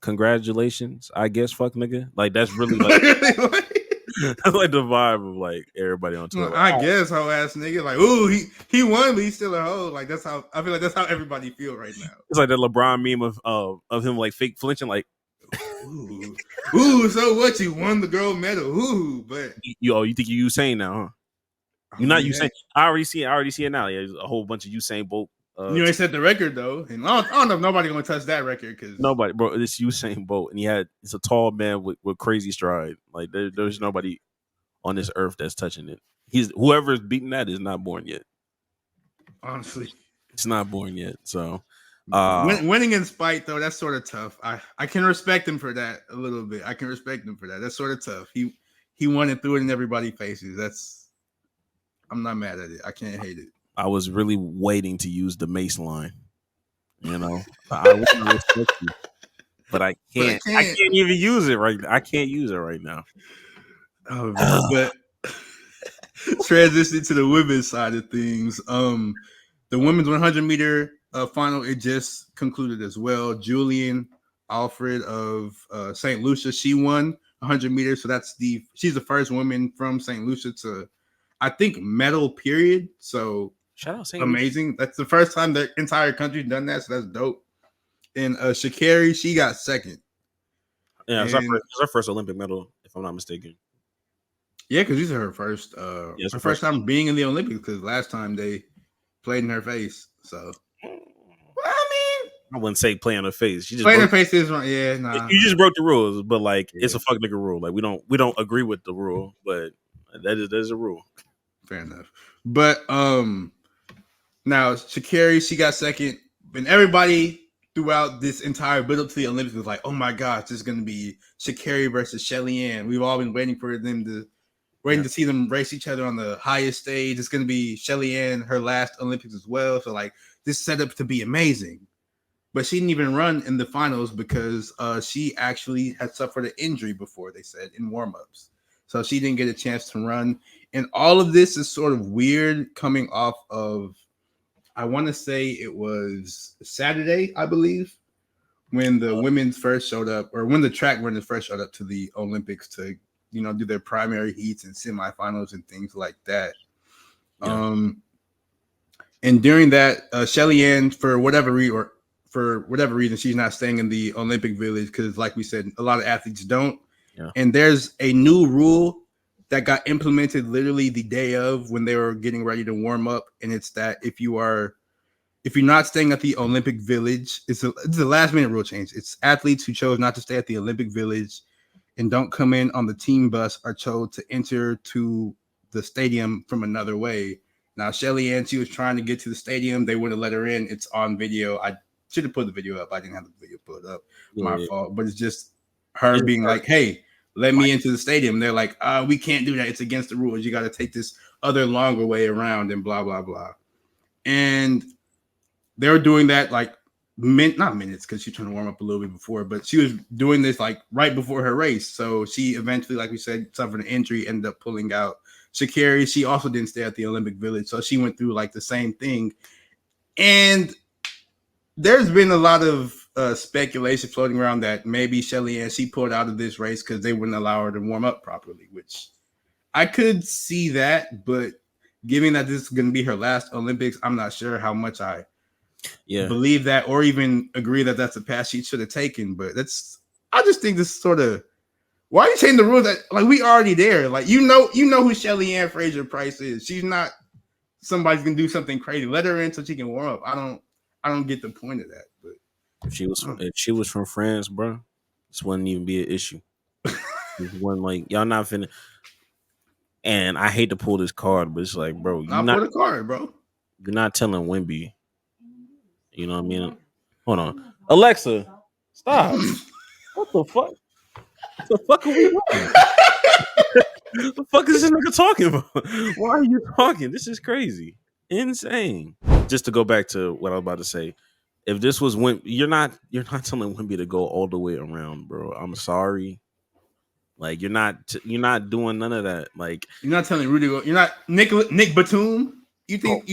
congratulations. I guess fuck nigga. Like that's really like that's like the vibe of like everybody on Twitter. Like,
I guess hoe ass nigga. Like, ooh, he won, but he's still a hoe. Like that's how I feel like that's how everybody feel right now.
It's like the LeBron meme of him like fake flinching, like
ooh, so what? You won the gold medal. Ooh, but
you think you Usain now, huh? You're not Usain. I already see it now. Yeah, there's a whole bunch of Usain Bolt.
You ain't set the record though, and I don't know if nobody gonna touch that record because
nobody, bro. It's Usain Bolt, and it's a tall man with crazy stride. Like there's nobody on this earth that's touching it. Whoever's beating that is not born yet.
Honestly,
it's not born yet. So
winning in spite though, that's sort of tough. I can respect him for that a little bit. I can respect him for that. That's sort of tough. He won and threw it in everybody's faces. I'm not mad at it. I can't hate it.
I was really waiting to use the Mace line. You know, I want to respect you, but I can't. I can't even use it right now. I can't use it right now.
Oh, man. But transitioning to the women's side of things, the women's 100-meter final, it just concluded as well. Julian Alfred of St. Lucia, she won 100 meters. So she's the first woman from St. Lucia to, I think, medal period. So
shout out St.
amazing. Lucia. That's the first time the entire country's done that. So that's dope. And Sha'Carri, she got second.
Yeah, it's her first Olympic medal, if I'm not mistaken.
Yeah, because these are her first her first time being in the Olympics, because last time they played in her face. So
I wouldn't say play in her face. She just
playing in her face is wrong. Yeah, nah.
You just broke the rules, but like it's a fuck nigga rule. Like we don't agree with the rule, but that is a rule.
Fair enough. But now Sha'Carri, she got second, and everybody throughout this entire build up to the Olympics was like, "Oh my gosh, this is going to be Sha'Carri versus Shelly Ann." We've all been waiting to see them race each other on the highest stage. It's going to be Shelly Ann, her last Olympics as well. So like this set up to be amazing. But she didn't even run in the finals because she actually had suffered an injury before, they said, in warmups. So she didn't get a chance to run. And all of this is sort of weird coming off of, I want to say it was Saturday, I believe, when the women's first showed up, or when the track runners first showed up to the Olympics to, do their primary heats and semifinals and things like that. Yeah. And during that, Shelly Ann, for whatever reason, she's not staying in the Olympic Village because, like we said, a lot of athletes don't. Yeah. And there's a new rule that got implemented literally the day of when they were getting ready to warm up, and it's that if you're not staying at the Olympic Village, it's a last minute rule change. It's athletes who chose not to stay at the Olympic Village and don't come in on the team bus are told to enter to the stadium from another way. Now, Shelly Ann, she was trying to get to the stadium. They wouldn't let her in. It's on video. I should have put the video up. I didn't have the video put up. My fault. But it's just her being like, hey, let me into the stadium. They're like, we can't do that. It's against the rules. You got to take this other longer way around and blah, blah, blah. And they were doing that like not minutes because she trying to warm up a little bit before, but she was doing this like right before her race. So she eventually, like we said, suffered an injury, ended up pulling out. Sha'Carri, she also didn't stay at the Olympic Village. So she went through like the same thing. And there's been a lot of speculation floating around that maybe Shelly Ann, she pulled out of this race because they wouldn't allow her to warm up properly, which I could see that. But given that this is going to be her last Olympics, I'm not sure how much I believe that or even agree that that's a path she should have taken. But I just think this sort of, why are you changing the rules? That like we already there, like you know who Shelly Ann Fraser Price is. She's not somebody's gonna do something crazy. Let her in so she can warm up. I don't get the point of that. But
if she was from France, bro, this wouldn't even be an issue. This wasn't like y'all not finna. And I hate to pull this card, but it's like, bro,
pull the card, bro.
You're not telling Wemby. You know what I mean? Hold on, Alexa, stop. What the fuck? What the fuck are we doing? What the fuck is this nigga talking about? Why are you talking? This is crazy. Insane. Just to go back to what I was about to say. If this was Wemby, you're not telling Wemby to go all the way around, bro. I'm sorry. Like you're not doing none of that. Like
you're not telling Rudy. You're not Nick Batum. You think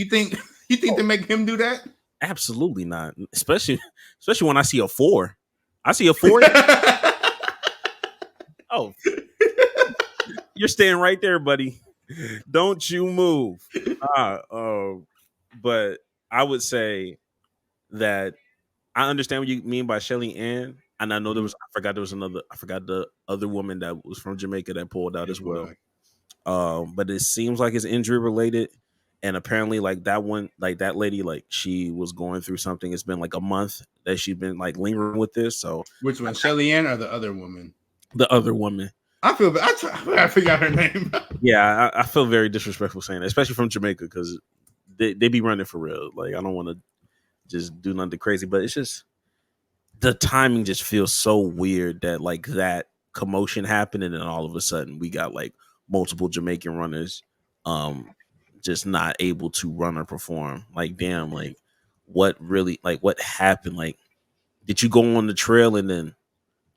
they make him do that?
Absolutely not. Especially when I see a 4. I see a 4. Oh, you're staying right there, buddy. Don't you move. But I would say that I understand what you mean by Shelly Ann, and I know there was. I forgot the other woman that was from Jamaica that pulled out as well. But it seems like it's injury related, and apparently, like that one, like that lady, like she was going through something. It's been like a month that she's been like lingering with this. So
which one, Shelly Ann or the other woman?
The other woman.
I feel bad. I forgot her name.
Yeah, I feel very disrespectful saying that, especially from Jamaica, because they be running for real. Like I don't want to just do nothing crazy, but it's just the timing just feels so weird that like that commotion happened, and then all of a sudden we got like multiple Jamaican runners just not able to run or perform. Like damn, like what happened? Like did you go on the trail and then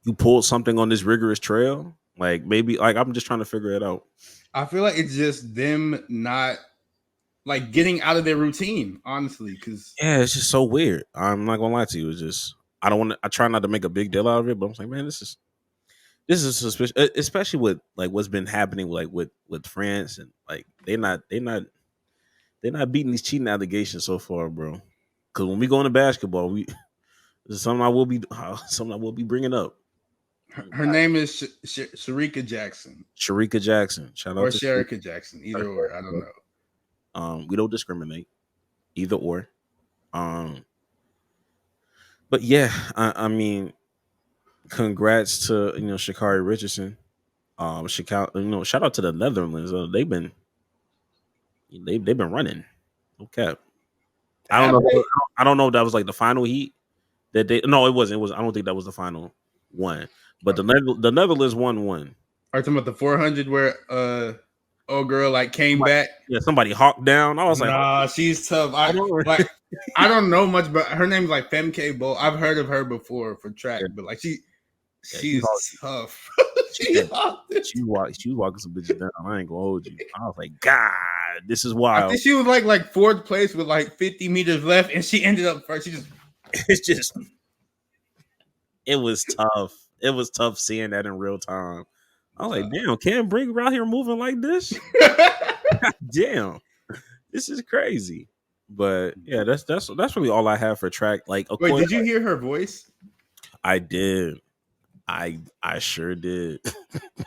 you pulled something on this rigorous trail? Like maybe like I'm just trying to figure it out.
I feel like it's just them not like getting out of their routine, honestly, because
it's just so weird. I'm not gonna lie to you. It's just I try not to make a big deal out of it, but I'm like, man, this is suspicious, especially with like what's been happening like with France, and like they're not beating these cheating allegations so far, bro. Because when we go into basketball, this is something I will be bringing up.
Her name is Shericka Jackson.
Shericka Jackson. Shout out
to
Shericka
Jackson. Either or, I don't know.
We don't discriminate. Either or. But yeah, I mean, congrats to Sha'Carri Richardson. Shout out to the Netherlands. They've been running. No cap. I don't know if that was like the final heat that they. No, it wasn't. I don't think that was the final one. But the Netherlands won one.
Are you talking about the 400 where old girl like came back?
Yeah, somebody hawked down. I was like,
nah, she's tough. I don't know much, but her name's like Femke Bowl. I've heard of her before for track, but like she's tough.
She was walking some bitches down. I ain't gonna hold you. I was like, God, this is wild.
I think she was like fourth place with like 50 meters left, and she ended up first.
It was tough. It was tough seeing that in real time. I was like, damn, Cam Brink out here moving like this? Damn, this is crazy. But yeah, that's really all I have for track. Like,
wait, did you hear her voice?
I did. I sure did.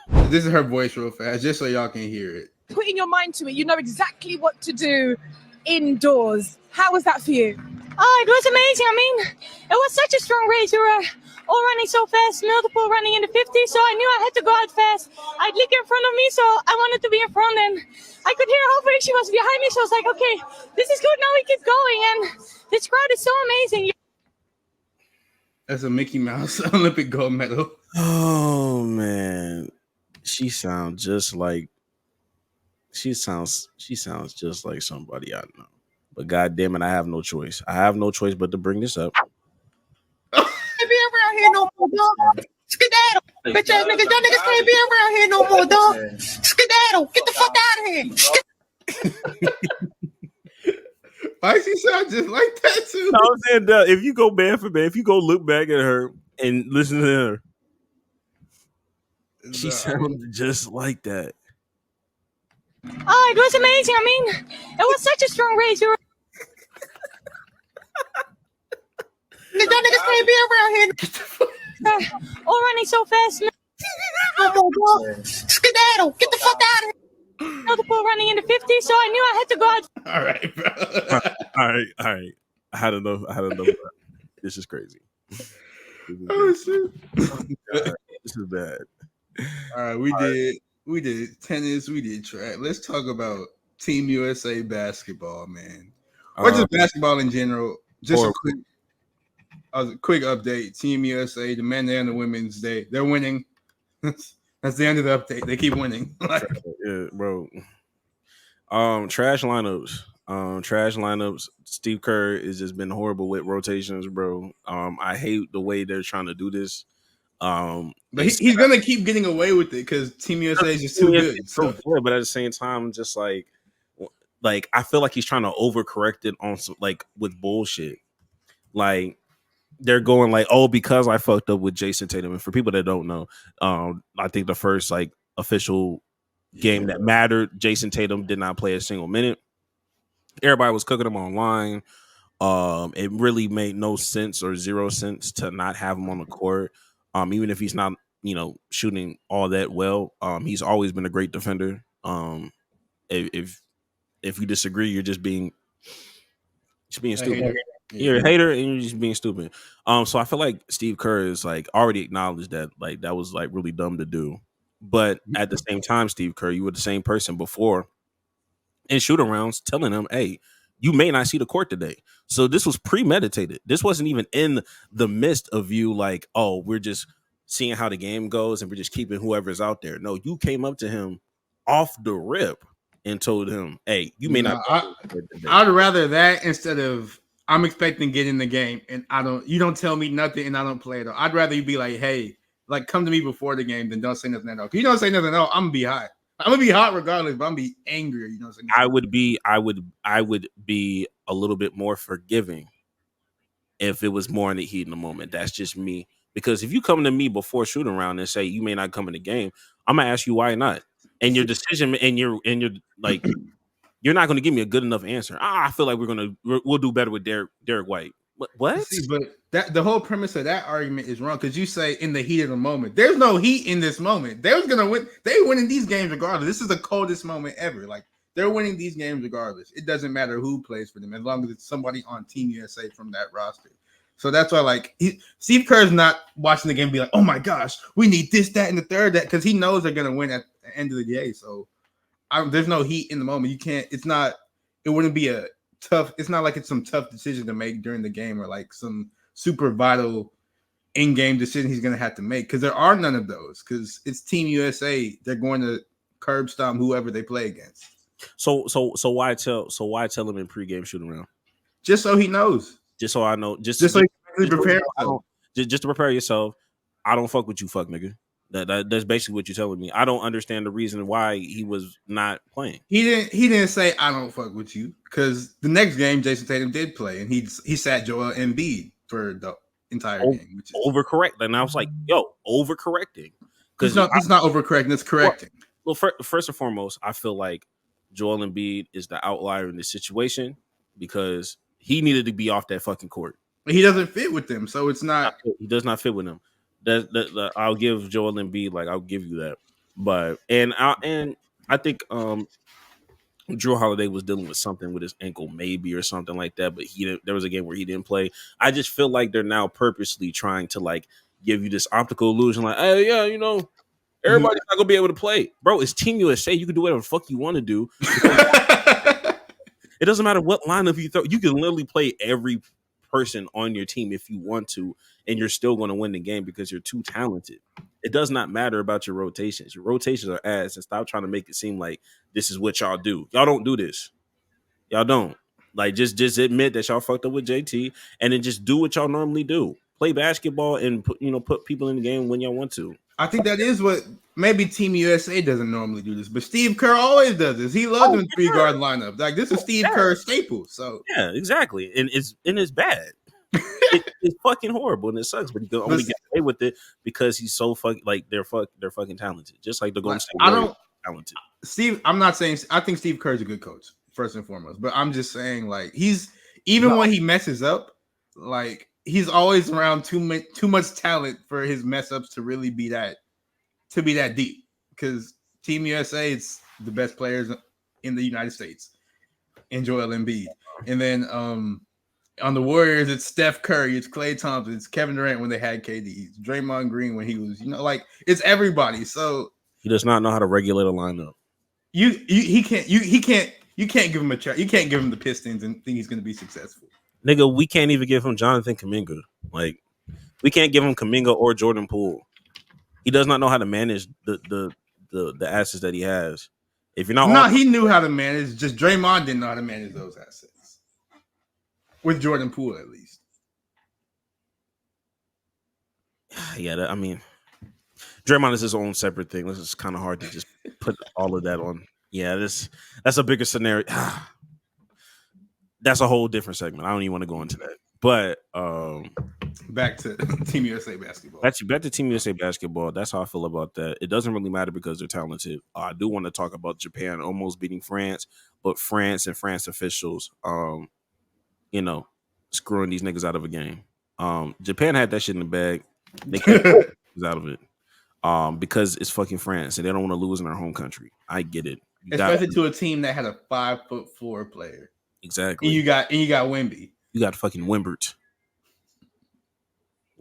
This is her voice real fast, just so y'all can hear it.
Putting your mind to it, you know exactly what to do indoors. How was that for you? Oh, it was amazing. I mean, it was such a strong race. We were all running so fast, multiple running in the 50s, so I knew I had to go out fast. I had Lick in front of me, so I wanted to be in front, and I could hear how big she was behind me, so I was like, okay, this is good, now we keep going, and this crowd is so amazing.
That's a Mickey Mouse Olympic gold medal.
Oh, man. She sounds just like somebody I know. But God damn it, I have no choice. I have no choice but to bring this up.
Can't be around here no more, dog. Skedaddle. Bitch ass niggas, y'all niggas can't be around here no more, dog. Skedaddle. Get the fuck out of here.
Why she sound just like that too?
No, I'm saying if you go band for band, if you go look back at her and listen to her, she sounded just like that.
Oh, it was amazing. I mean, it was such a strong race. Y'all niggas can't be around here. All running so fast. Skedaddle. Get the fuck out of here. Multiple running in the 50s, so I knew I had to go out.
All right, bro.
All right. I had enough. This is crazy.
Oh shit.
This is bad.
All right, we did tennis, we did track. Let's talk about Team USA basketball, man. Or just basketball in general. Just a quick update. Team USA, the men and the women's they're winning. That's the end of the update. They keep winning.
Yeah, bro. Trash lineups. Steve Kerr has just been horrible with rotations, bro. I hate the way they're trying to do this.
But he's gonna keep getting away with it because Team USA is just too good. So.
But at the same time, just like I feel like he's trying to overcorrect it on some, like with bullshit. Like they're going like, oh, because I fucked up with Jason Tatum. And for people that don't know, I think the first like official game that mattered, Jason Tatum did not play a single minute. Everybody was cooking him online. It really made no sense or zero sense to not have him on the court. Even if he's not, shooting all that well, he's always been a great defender. If you disagree, you're just being stupid. You're a hater and you're just being stupid. So I feel like Steve Kerr is like already acknowledged that like that was like really dumb to do. But at the same time, Steve Kerr, you were the same person before in shooting rounds telling them, hey, you may not see the court today. So this was premeditated. This wasn't even in the midst of you like, oh, we're just seeing how the game goes and we're just keeping whoever's out there. No, you came up to him off the rip and told him, hey, you may not.
I'd rather that instead of I'm expecting to get in the game and you don't tell me nothing and I don't play it. I'd rather you be like, hey, like come to me before the game than don't say nothing at all. If you don't say nothing at all, I'm gonna be hot. I'm gonna be hot regardless, but I'm gonna be angry. You know what I'm saying?
I would be a little bit more forgiving if it was more in the heat in the moment. That's just me. Because if you come to me before shooting around and say you may not come in the game, I'm gonna ask you why not. And your decision and you're like you're not gonna give me a good enough answer. I feel like we'll do better with Derek White. What?
See, but the whole premise of that argument is wrong because you say in the heat of the moment. There's no heat in this moment. They was gonna win. They winning these games regardless. This is the coldest moment ever. Like they're winning these games regardless. It doesn't matter who plays for them as long as it's somebody on Team USA from that roster. So that's why, like, Steve Kerr's not watching the game and be like, "Oh my gosh, we need this, that, and the third," that because he knows they're gonna win at the end of the day. So there's no heat in the moment. You can't. It's not. It wouldn't be a tough. It's not like it's some tough decision to make during the game or like some super vital in-game decision he's gonna have to make because there are none of those because it's Team USA. They're going to curb stomp whoever they play against.
So why tell him in pregame shooting around?
Just so he knows.
Just so I know. Just
so he prepare.
Just to prepare yourself. I don't fuck with you, fuck nigga. That's basically what you're telling me. I don't understand the reason why he was not playing.
He didn't say I don't fuck with you because the next game Jason Tatum did play and he sat Joel Embiid for the entire game. Which is
overcorrect. And I was like, yo, overcorrecting.
Because it's not overcorrecting, it's correcting.
Well, first and foremost, I feel like Joel Embiid is the outlier in this situation because he needed to be off that fucking court.
He doesn't fit with them, so it's not.
He does not fit with them. I'll give Joel Embiid, like I'll give you that. But I think Drew Holiday was dealing with something with his ankle, maybe or something like that. But there was a game where he didn't play. I just feel like they're now purposely trying to like give you this optical illusion, like, hey, yeah, everybody's not gonna be able to play, bro. It's Team USA. You can do whatever the fuck you want to do. It doesn't matter what lineup you throw. You can literally play every person on your team if you want to, and you're still going to win the game because you're too talented. It does not matter about your rotations. Your rotations are ass, and stop trying to make it seem like this is what y'all do. Y'all don't do this. Y'all don't. Like just admit that y'all fucked up with JT, and then just do what y'all normally do. Play basketball and put people in the game when y'all want to.
I think that is what maybe Team USA doesn't normally do this, but Steve Kerr always does this. He loves them 3-guard lineup. Like this is Steve Kerr's staple. So
yeah, exactly, and it's bad. It's fucking horrible and it sucks, but you can only get away with it because he's so fucking like they're fucking talented, just like the Golden State Warriors talented.
Steve, I'm not saying I think Steve Kerr's a good coach first and foremost, but I'm just saying like he's when he messes up, like. He's always around too much talent for his mess ups to really be that deep. Because Team USA, it's the best players in the United States, and Joel Embiid. And then on the Warriors, it's Steph Curry, it's Klay Thompson, it's Kevin Durant when they had KD, it's Draymond Green when he was, like it's everybody. So
he does not know how to regulate a lineup.
You can't give him a chance. You can't give him the Pistons and think he's going to be successful.
Nigga, we can't even give him Jonathan Kuminga. Like, we can't give him Kuminga or Jordan Poole. He does not know how to manage the assets that he has. If you're not,
he knew how to manage. Just Draymond didn't know how to manage those assets. With Jordan Poole, at least.
Yeah, I mean, Draymond is his own separate thing. It's kind of hard to just put all of that on. Yeah, that's a bigger scenario. That's a whole different segment. I don't even want to go into that. But
back to Team USA basketball.
Back to Team USA basketball. That's how I feel about that. It doesn't really matter because they're talented. I do want to talk about Japan almost beating France, but France and France officials, screwing these niggas out of a game. Japan had that shit in the bag. They can't get out of it. Because it's fucking France and they don't want to lose in their home country. I get it.
Especially to a team that had a 5'4" player.
Exactly.
And you got Wemby.
You got fucking Wimbert.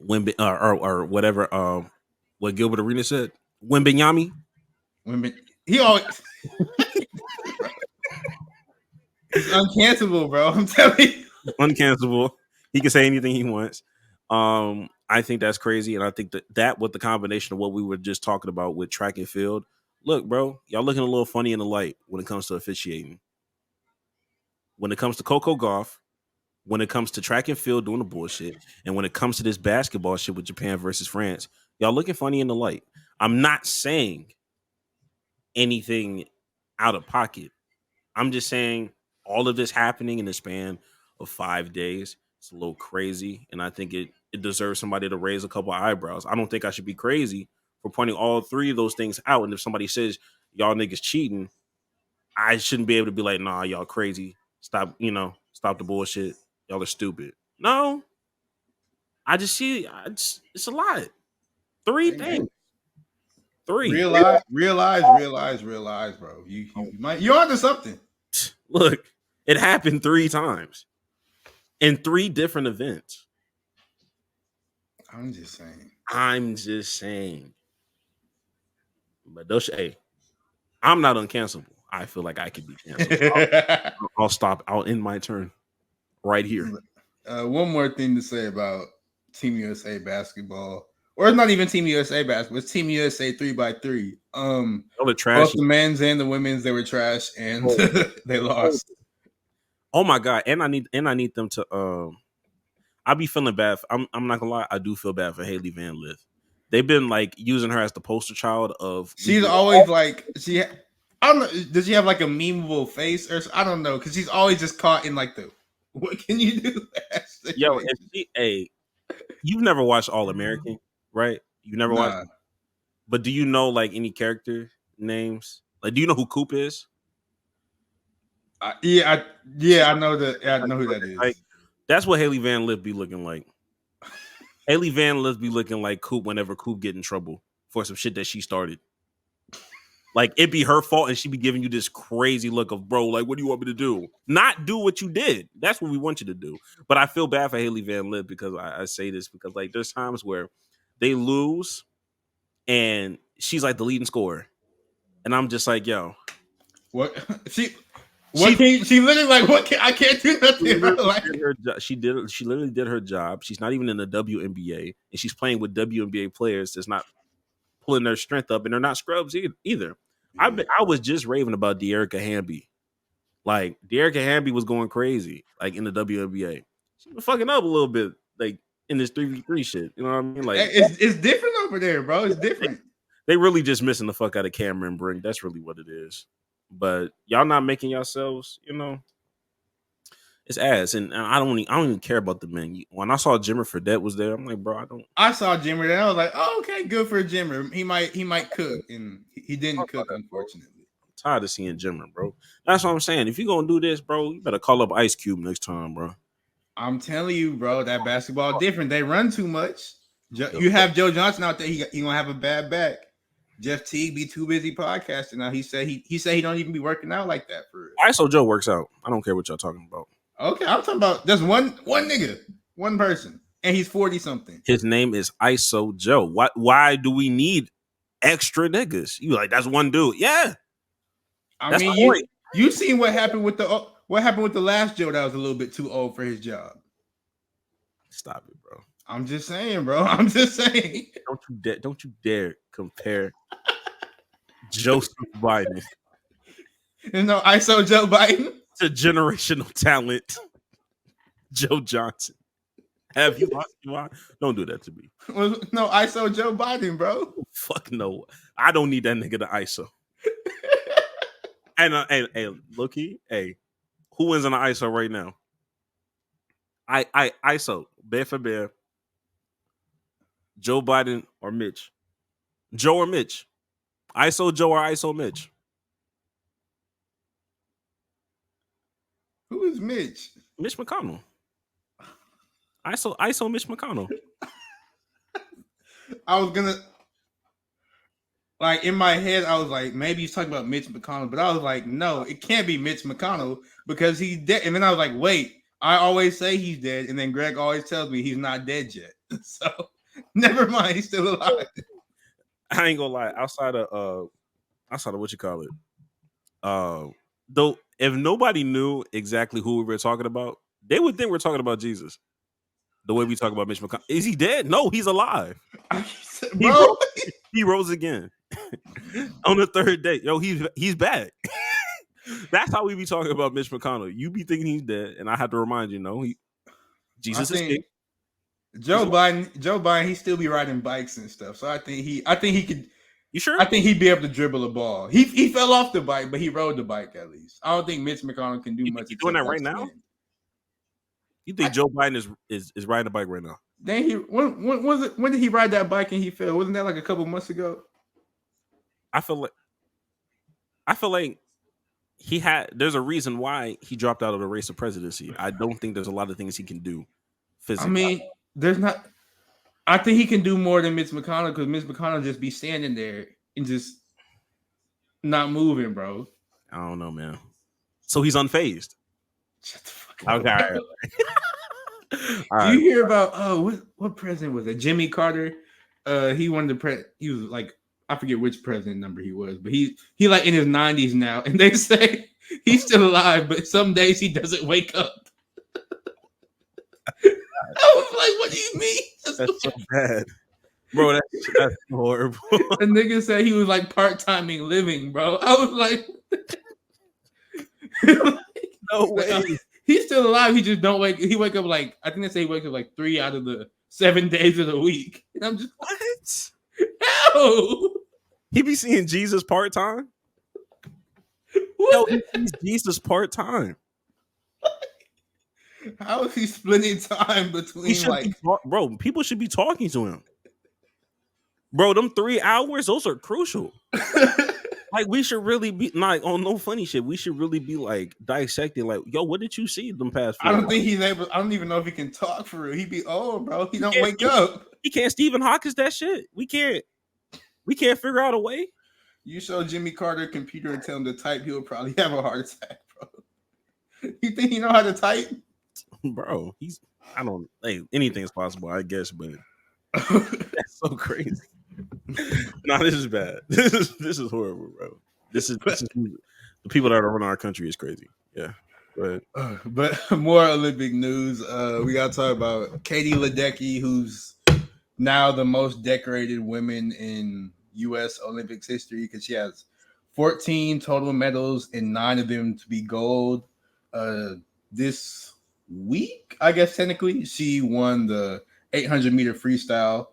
Wemby or whatever. What Gilbert Arenas said. Wembenyami.
He always he's uncancelable, bro. I'm telling you.
Uncancelable. He can say anything he wants. I think that's crazy, and I think that with the combination of what we were just talking about with track and field. Look, bro, y'all looking a little funny in the light when it comes to officiating. When it comes to Coco Gauff, when it comes to track and field doing the bullshit, and when it comes to this basketball shit with Japan versus France, y'all looking funny in the light. I'm not saying anything out of pocket. I'm just saying all of this happening in the span of 5 days. It's a little crazy, and I think it deserves somebody to raise a couple of eyebrows. I don't think I should be crazy for pointing all three of those things out. And if somebody says y'all niggas cheating, I shouldn't be able to be like, nah, y'all crazy. Stop the bullshit. Y'all are stupid. No, I just see it's a lot. Three things. Three.
Realize, bro. You're onto something.
Look, it happened 3 times in 3 different events.
I'm just saying.
But I'm not uncancelable. I feel like I could be canceled. I'll stop. I'll end my turn right here.
One more thing to say about Team USA basketball, or it's not even Team USA basketball. It's Team USA 3x3.
They're trash.
Both the men's and the women's, they were trash, and they lost.
Oh my god! And I need them to. I be feeling bad. I'm not gonna lie. I do feel bad for Haley Van Lith. They've been like using her as the poster child of.
She's always like I don't know. Does she have like a memeable face or I don't know? Because she's always just caught in like the what can you do?
Yo, you've never watched All American, right? You never watched. But do you know like any character names? Like, do you know who Coop is?
I know that. I know who that is.
Like, that's what Haley Van Lith be looking like. Haley Van Lith be looking like Coop whenever Coop get in trouble for some shit that she started. Like, it be her fault, and she be giving you this crazy look of, bro, like, what do you want me to do? Not do what you did. That's what we want you to do. But I feel bad for Haley Van Lith because I say this because, like, there's times where they lose, and she's, like, the leading scorer. And I'm just like, yo.
What? She literally like, I can't do nothing.
She literally did her job. She's not even in the WNBA, and she's playing with WNBA players that's not pulling their strength up, and they're not scrubs either. I was just raving about De'Arica Hamby. Like, De'Arica Hamby was going crazy, like, in the WNBA. She was fucking up a little bit, like, in this 3v3 shit. You know what I mean? Like,
it's different over there, bro. It's different.
They really just missing the fuck out of Cameron Brink. That's really what it is. But y'all not making yourselves, it's ass. And I don't even care about the men. When I saw Jimmer Fredette was there, I'm like, bro,
I saw Jimmer, and I was like, oh, okay, good for Jimmer. He might cook, and he didn't cook, unfortunately.
I'm tired of seeing Jimmer, bro. That's what I'm saying. If you're gonna do this, bro, you better call up Ice Cube next time, bro.
I'm telling you, bro, that basketball different. They run too much. You have Joe Johnson out there. He gonna have a bad back. Jeff Teague be too busy podcasting now. He said he don't even be working out like that for real.
ISO Joe works out. I don't care what y'all talking about.
Okay, I'm talking about just one nigga, one person, and he's 40 something.
His name is ISO Joe. Why do we need extra niggas? You like that's one dude? Yeah.
I mean, you seen what happened with the last Joe that was a little bit too old for his job.
Stop it, bro.
I'm just saying, bro. I'm just saying.
Don't you dare compare Joseph Biden.
No, ISO Joe Biden
to generational talent, Joe Johnson. Have you lost your mind? Don't do that to me.
No, ISO Joe Biden, bro.
Fuck no. I don't need that nigga to ISO. And hey, looky, hey, who wins on the ISO right now? I ISO, bear for bear. Joe Biden or Mitch? Joe or Mitch? ISO Joe or ISO Mitch?
Who is Mitch?
Mitch McConnell. ISO Mitch McConnell.
I was gonna like in my head, I was like, maybe he's talking about Mitch McConnell, but I was like, no, it can't be Mitch McConnell because he's dead. And then I was like, wait, I always say he's dead, and then Greg always tells me he's not dead yet. So never mind, he's still alive.
I ain't gonna lie. Outside of what you call it, though, if nobody knew exactly who we were talking about, they would think we're talking about Jesus. The way we talk about Mitch McConnell, is he dead? No, he's alive.
Bro,
he rose again on the third day. Yo, he's back. That's how we be talking about Mitch McConnell. You be thinking he's dead, and I have to remind you, no, Jesus is king.
Joe Biden, he still be riding bikes and stuff. So I think he could.
You sure?
I think he'd be able to dribble a ball. He fell off the bike, but he rode the bike at least. I don't think Mitch McConnell can do much.
He's doing that right now. You think Joe Biden is riding a bike right now?
Then when was it? When did he ride that bike and he fell? Wasn't that like a couple months ago?
I feel like there's a reason why he dropped out of the race of presidency. I don't think there's a lot of things he can do physically.
I mean, there's not. I think he can do more than Mitch McConnell because Mitch McConnell just be standing there and just not moving, bro.
I don't know, man. So he's unfazed.
Shut the fuck up.
Okay. All right.
Do you hear about what president was it? Jimmy Carter. He wanted to he was like, I forget which president number he was, but he like in his 90s now, and they say he's still alive, but some days he doesn't wake up. I was like, what do you mean?
That's so bad. Bro, that's horrible.
The nigga said he was like part-timing living, bro. I was like,
no way.
He's still alive. He just don't wake. He wake up like, I think they say he wakes up like 3 out of the 7 days of the week. And I'm just
what?
No.
He be seeing Jesus part-time? Yo, he sees Jesus part-time.
How is he splitting time between
bro, people should be talking to him. Bro, them 3 hours, those are crucial. Like, we should really be like on no funny shit. We should really be like dissecting, like, yo, what did you see them past 4
I don't
hours?
think he's able. I don't even know if he can talk for real. He be old, bro. He don't wake up.
He can't Stephen Hawking that shit. We can't figure out a way.
You show Jimmy Carter a computer and tell him to type, he'll probably have a heart attack, bro. You think he know how to type?
Bro, anything's possible, I guess, but that's so crazy. No, this is bad. This is horrible, bro. This is the people that are running our country is crazy. Yeah.
But more Olympic news. We gotta talk about Katie Ledecky, who's now the most decorated woman in U.S. Olympics history because she has 14 total medals and 9 of them to be gold. This week, I guess technically, she won the 800-meter freestyle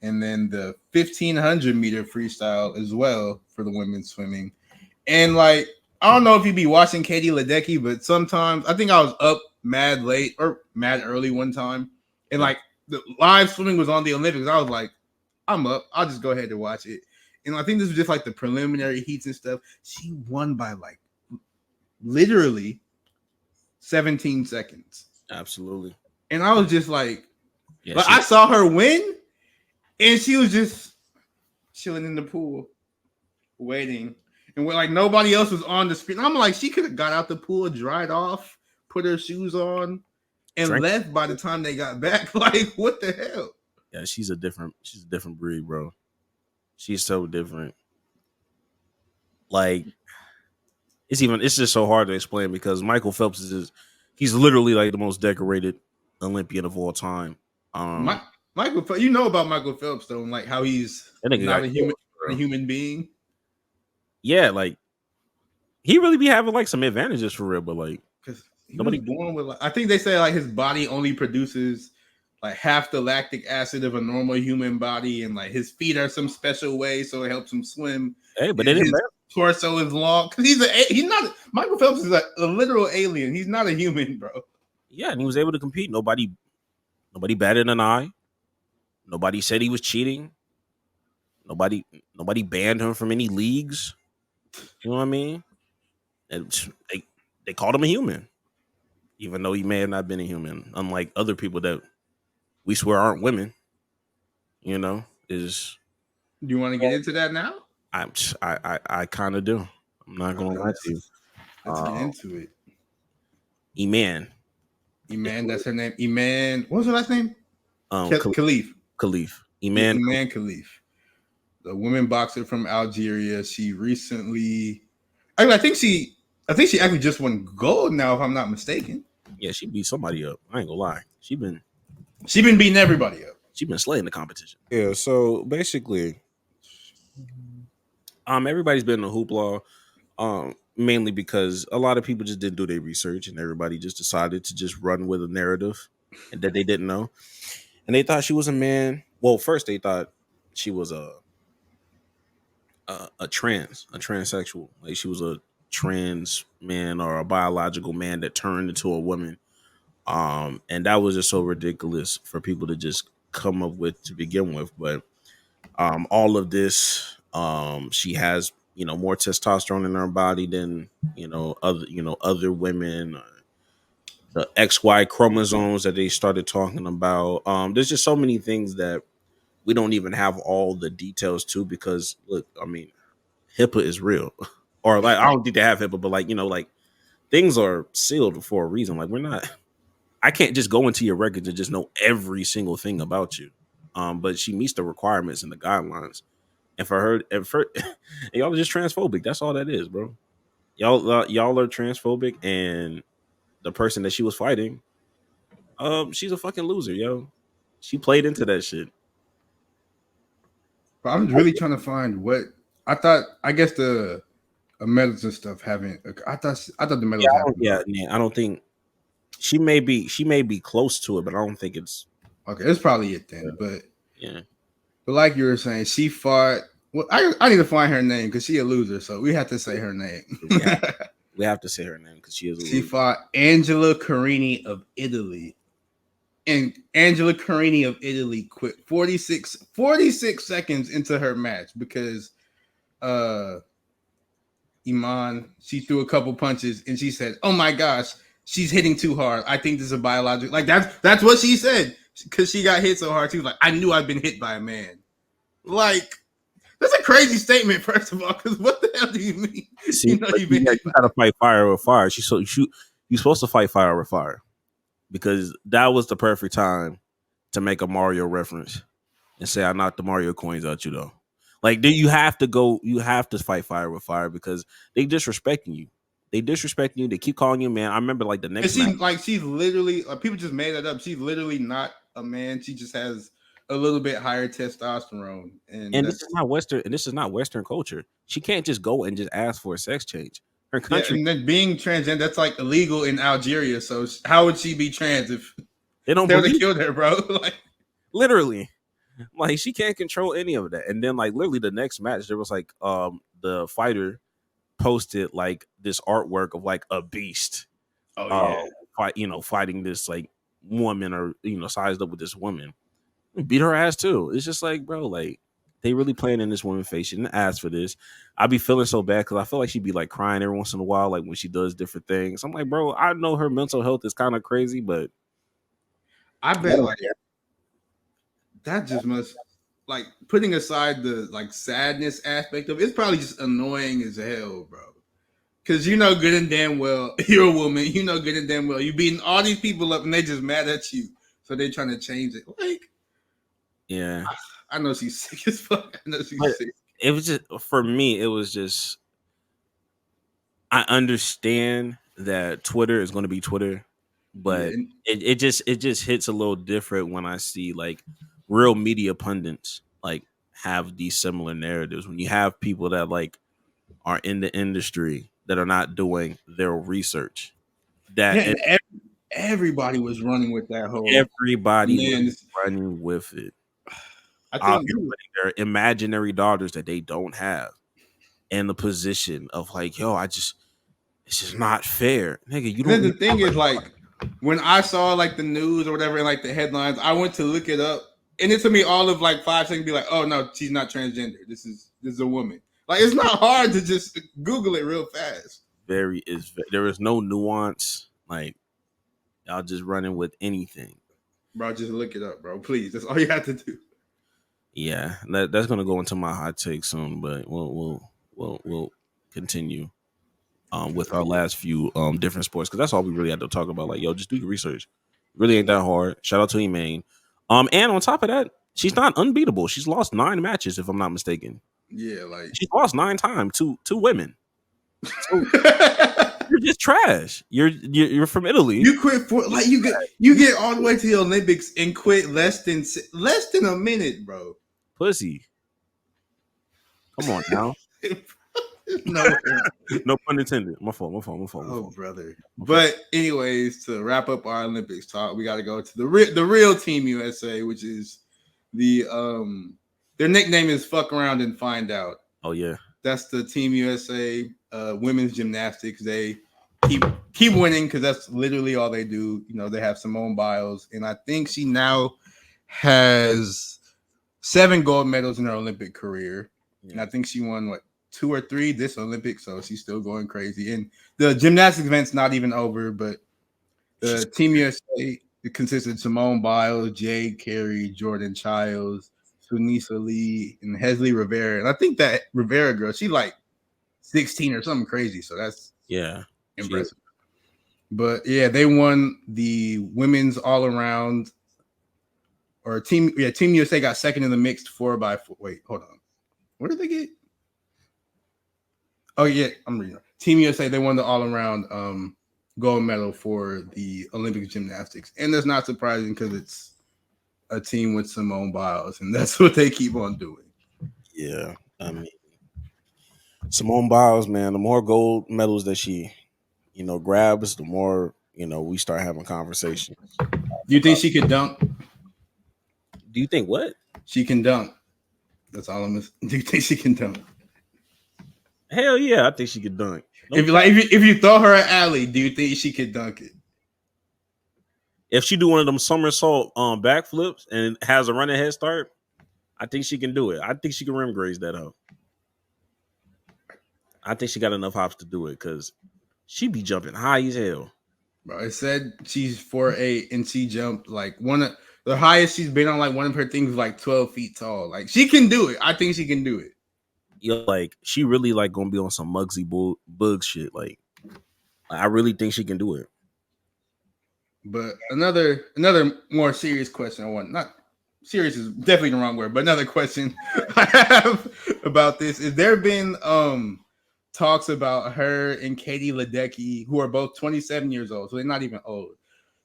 and then the 1500-meter freestyle as well for the women's swimming. And like, I don't know if you'd be watching Katie Ledecky, but sometimes I think I was up mad late or mad early one time, and like the live swimming was on the Olympics. I was like, I'm up. I'll just go ahead and watch it. And I think this was just like the preliminary heats and stuff. She won by like literally 17 seconds.
Absolutely.
And I was just like, I saw her win, and she was just chilling in the pool, waiting. And when like nobody else was on the screen, I'm like, she could have got out the pool, dried off, put her shoes on, and left by the time they got back. Like, what the hell?
Yeah, she's a different breed, bro. She's so different. Like, it's just so hard to explain because Michael Phelps he's literally like the most decorated Olympian of all time.
Michael, you know about Michael Phelps though, and like how he's not a human being.
Yeah, like he really be having like some advantages for real, but like
because nobody born with. Like, I think they say like his body only produces like half the lactic acid of a normal human body, and like his feet are some special way so it helps him swim.
Hey, but they didn't.
His torso is long because he's not. Michael Phelps is a literal alien. He's not a human, bro.
Yeah, and he was able to compete. Nobody batted an eye. Nobody said he was cheating. Nobody banned him from any leagues. You know what I mean? And they called him a human, even though he may have not been a human. Unlike other people that we swear aren't women. You know, is.
Do you want to get into that now?
I kind of do. I'm not gonna lie to you.
Let's get into it.
Imane,
that's her name. Imane. What's her last name? Khelif.
Imane
Khelif. The woman boxer from Algeria. She recently, I think she actually just won gold now, if I'm not mistaken.
Yeah, she beat somebody up. I ain't gonna lie. She been
beating everybody up.
She been slaying the competition. Yeah. So basically, everybody's been in a hoopla. Mainly because a lot of people just didn't do their research, and everybody just decided to just run with a narrative and that they didn't know. And they thought she was a man. Well, first they thought she was a transsexual. Like she was a trans man or a biological man that turned into a woman. And that was just so ridiculous for people to just come up with to begin with. But all of this, she has, more testosterone in her body than, other women. The XY chromosomes that they started talking about. There's just so many things that we don't even have all the details to, because look, I mean, HIPAA is real. Or like, I don't think they have HIPAA, but like, things are sealed for a reason. Like I can't just go into your records and just know every single thing about you. But she meets the requirements and the guidelines. And for her, y'all are just transphobic. That's all that is, bro. Y'all are transphobic, and the person that she was fighting, she's a fucking loser, yo. She played into that shit.
But I'm really trying to find what I thought. I guess the medals and stuff haven't. I thought the medals.
Yeah, I don't think she may be close to it, but I don't think it's
okay. It's probably it then. But
yeah.
But like you were saying, she fought. Well, I need to find her name because she's a loser, so we have to say her name.
Yeah, we have to say her name because she is a loser.
She fought Angela Carini of Italy. And Angela Carini of Italy quit 46 seconds into her match because Imane, she threw a couple punches and she said, "Oh my gosh, she's hitting too hard. I think this is a biological." Like that's what she said because she got hit so hard. She was like, "I knew I'd been hit by a man." Like, that's a crazy statement, first of all, because what the hell do you mean?
See, you gotta fight fire with fire. You're supposed to fight fire with fire. Because that was the perfect time to make a Mario reference and say, "I knocked the Mario coins out you, though." Like, you have to fight fire with fire because they disrespecting you. They keep calling you man. I remember like the next match.
She's literally, people just made that up. She's literally not a man. She just has a little bit higher testosterone. And
this is not Western culture. She can't just go and just ask for a sex change. Her country,
and then being transgender, that's like illegal in Algeria. So how would she be trans if
they would
have killed her, bro? Like,
literally, like she can't control any of that. And then like literally the next match, there was like the fighter posted like this artwork of like a beast. Fighting this like woman or sized up with this woman. Beat her ass too. It's just like, bro, like they really playing in this woman's face. She didn't ask for this. I be feeling so bad because I feel like she'd be like crying every once in a while, like when she does different things. I'm like, bro, I know her mental health is kind of crazy, but
I bet like that just must, like, putting aside the like sadness aspect of it, it's probably just annoying as hell, bro. Because good and damn well you're a woman. Good and damn well you're beating all these people up and they just mad at you, so they're trying to change it. Like,
yeah.
I know she's sick as fuck. Sick.
It was just, for me, it was just, I understand that Twitter is going to be Twitter, but it just hits a little different when I see like real media pundits like have these similar narratives. When you have people that like are in the industry that are not doing their research.
everybody was running with that whole.
Everybody
Man,
was running with it.
I
Out
think
here putting their imaginary daughters that they don't have in the position of like, yo, it's just not fair, nigga. You
and then
don't.
the thing is, like, when I saw like the news or whatever and like the headlines, I went to look it up, and it took me all of like 5 seconds to be like, oh no, she's not transgender. This is a woman. Like, it's not hard to just Google it real fast.
There is no nuance. Like, y'all just running with anything.
Bro, just look it up, bro. Please, that's all you have to do.
Yeah, that's gonna go into my hot take soon, but we'll continue with our last few different sports, because that's all we really had to talk about. Like, yo, just do your research. Really ain't that hard. Shout out to Imane. And on top of that, she's not unbeatable. She's lost 9 matches, if I'm not mistaken.
Yeah, like
she's lost 9 times to women. So, you're just trash. You're from Italy.
You quit for like you get all the way to the Olympics and quit less than a minute, bro.
Pussy. Come on now. No pun intended. My fault.
Oh, brother. But anyways, to wrap up our Olympics talk, we got to go to the real Team USA, which is the their nickname is "Fuck Around and Find Out."
Oh yeah,
that's the Team USA women's gymnastics. They keep winning because that's literally all they do. You know, they have Simone Biles, and I think she now has 7 gold medals in her Olympic career, and I think she won 2 or 3 this Olympics, so she's still going crazy. And the gymnastics event's not even over, but the Team USA consists of Simone Biles, Jade Carey, Jordan Childs, Sunisa Lee, and Hesley Rivera. And I think that Rivera girl, she like 16 or something crazy, so that's impressive. But yeah, they won the women's all around, or Team USA got second in the mixed 4x4. Wait, hold on. Where did they get? Oh yeah, I'm reading. Team USA, they won the all-around gold medal for the Olympic gymnastics, and that's not surprising because it's a team with Simone Biles, and that's what they keep on doing.
Yeah, I mean, Simone Biles, man. The more gold medals that she, grabs, the more we start having conversations.
Do you think she could dunk?
Do you think what?
She can dunk. That's all I'm. Do you think she can dunk?
Hell yeah, I think she could dunk.
If you throw her an alley, do you think she could dunk it?
If she do one of them somersault backflips and has a running head start, I think she can do it. I think she can rim graze that up. I think she got enough hops to do it because she be jumping high as hell.
Bro, it said she's 4'8" and she jumped like one of the highest she's been on. Like one of her things was like 12 feet tall. Like she can do it. I think she can do it.
Like she really like gonna be on some Muggsy Bogues shit. Like I really think she can do it.
But another more serious question I want, not serious is definitely the wrong word, but another question I have about this is there been talks about her and Katie Ledecky, who are both 27 years old, so they're not even old,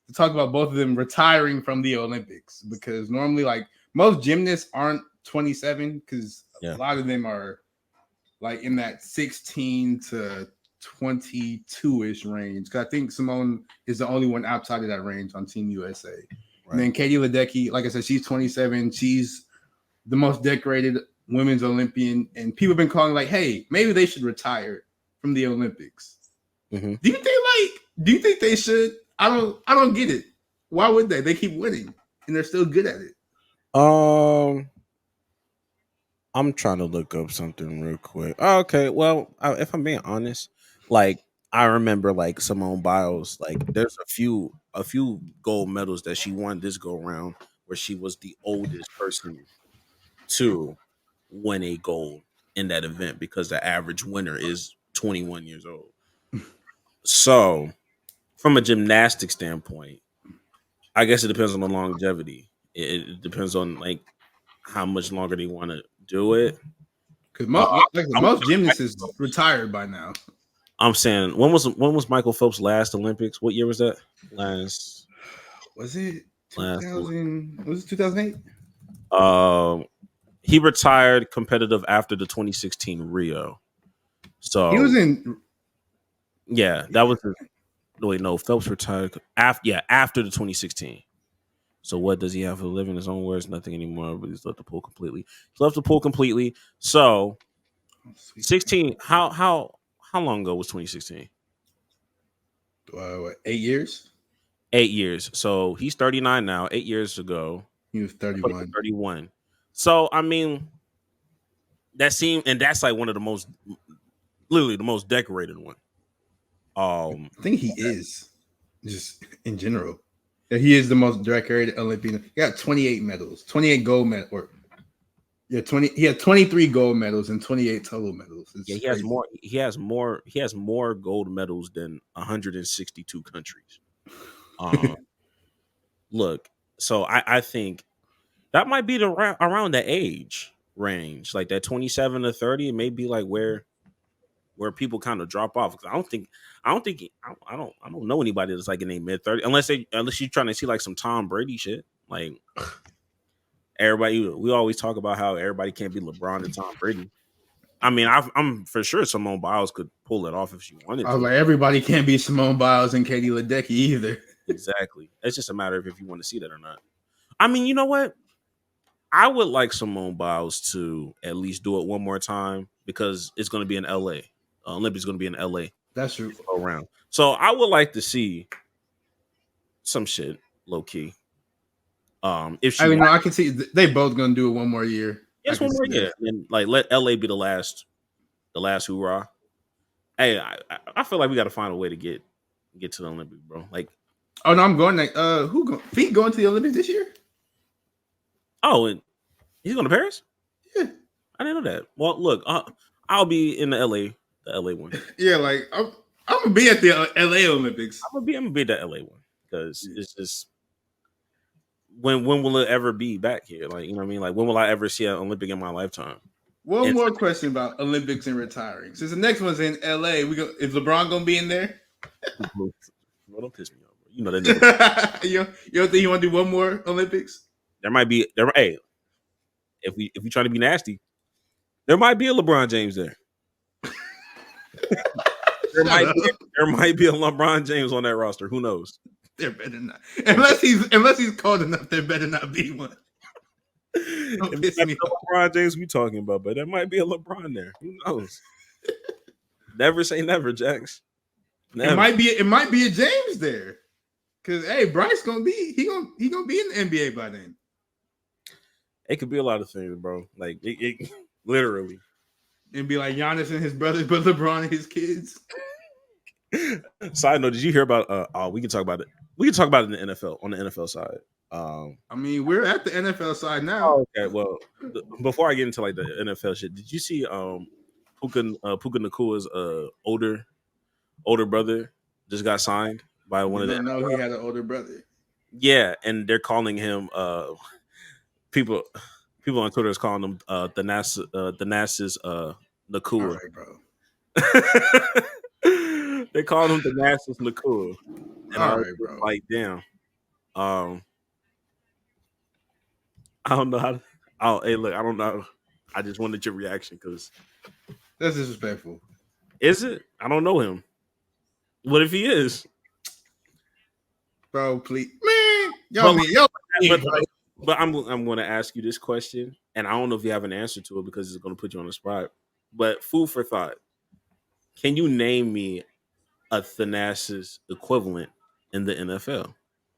to talk about both of them retiring from the Olympics, because normally like most gymnasts aren't 27 because a lot of them are like in that 16 to 22-ish range. Because I think Simone is the only one outside of that range on Team USA. Right. And then Katie Ledecky, like I said, she's 27. She's the most decorated women's Olympian, and people have been calling like, hey, maybe they should retire from the Olympics. Mm-hmm. Do you think they should? I don't get it. Why would they? They keep winning and they're still good at it.
I'm trying to look up something real quick. Oh, okay, well, if I'm being honest, like I remember like Simone Biles, like there's a few gold medals that she won this go round where she was the oldest person to win a gold in that event because the average winner is 21 years old. So, from a gymnastic standpoint, I guess it depends on the longevity. It depends on like how much longer they want to do it.
Because most gymnasts is retired by now.
I'm saying when was Michael Phelps' last Olympics? What year was that?
Was it 2000? Was it 2008?
He retired competitive after the 2016 Rio. So
he was in.
Yeah, that was. No, Phelps retired after the 2016. So what does he have for a living? His own words, nothing anymore. But he's left the pool completely. He's left the pool completely. So 16. How long ago was 2016?
What, 8 years?
8 years. So he's 39 now. 8 years ago,
He was 31.
31. So I mean, that's like one of the most, literally the most decorated one.
I think he is, just in general. He is the most decorated Olympian. He got 28 medals, 28 gold medals. He had 23 gold medals and 28 total medals. It's
he has more. He has more gold medals than 162 countries. Look, so I think that might be around the age range, like that 27 to 30. It may be like where people kind of drop off. I don't know anybody that's like in their mid 30s unless you're trying to see like some Tom Brady shit. Like everybody, we always talk about how everybody can't be LeBron and Tom Brady. I mean, I'm for sure Simone Biles could pull it off if she wanted to.
I was like, everybody can't be Simone Biles and Katie Ledecky either.
Exactly. It's just a matter of if you want to see that or not. I mean, you know what? I would like Simone Biles to at least do it one more time because it's going to be in LA. Olympics going to be in LA.
That's true.
Around. So I would like to see some shit low key. If she
I can see they both going to do it one more year.
Yes, one more year, and like let LA be the last hoorah. Hey, I feel like we got to find a way to get to the Olympics, bro. Like,
oh no, I'm going. Feet going to the Olympics this year?
Oh, and he's going to Paris?
Yeah,
I didn't know that. Well, look, I'll be in the LA one.
Yeah, like I'm gonna be at the LA Olympics.
I'm gonna be at the LA one because it's just when will it ever be back here? Like, you know what I mean? Like, when will I ever see an Olympic in my lifetime?
One more question about Olympics and retiring. Since the next one's in LA, is LeBron gonna be in there?
Well, don't piss me off, bro. You know that.
You don't think you want to do one more Olympics?
There might be. Hey, if we try to be nasty, there might be a LeBron James there. There might be a LeBron James on that roster. Who knows?
There better not. Unless he's cold enough, there better not be one. Don't piss me off.
LeBron James we talking about, but there might be a LeBron there. Who knows? Never say never, Jax. Never.
It might be a James there. Cause hey, Bryce gonna be he gonna be in the NBA by then.
It could be a lot of things, bro. Like it literally.
And be like Giannis and his brothers, but LeBron and his kids.
Side note, did you hear about we can talk about it. We can talk about it in the NFL, on the NFL side.
I mean, we're at the NFL side now.
Okay, well, before I get into like the NFL shit, did you see Puka Nacua's older brother just got signed by one of them?
I know he had an older brother.
Yeah, and they're calling him people on Twitter is calling him Thanasis Nacua.
All right, bro.
They call him Thanasis Nacua. And
all right, bro.
Like, damn. I don't know how to, hey, look, I don't know. I just wanted your reaction because
that's disrespectful.
Is it? I don't know him. What if he is?
Bro, please. Man,
but I'm going to ask you this question, and I don't know if you have an answer to it because it's going to put you on the spot. But food for thought. Can you name me a Thanasis equivalent in the NFL?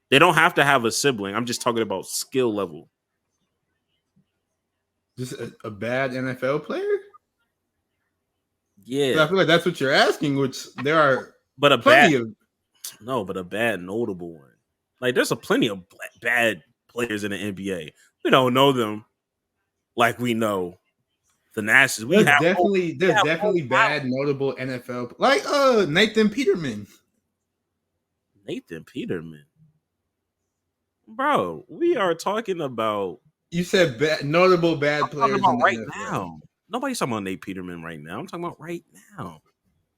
They don't have to have a sibling. I'm just talking about skill level.
Just a bad NFL player?
Yeah.
I feel like that's what you're asking, which there are
but a
plenty
bad,
of.
No, but a bad notable one. Like, there's a plenty of bad players in the NBA. We don't know them like we know Thanasis.
There's definitely bad notable NFL, like Nathan Peterman.
Nathan Peterman, bro. We are talking about.
You said notable bad players in the
right
NFL.
Now. Nobody's talking about Nate Peterman right now. I'm talking about right now.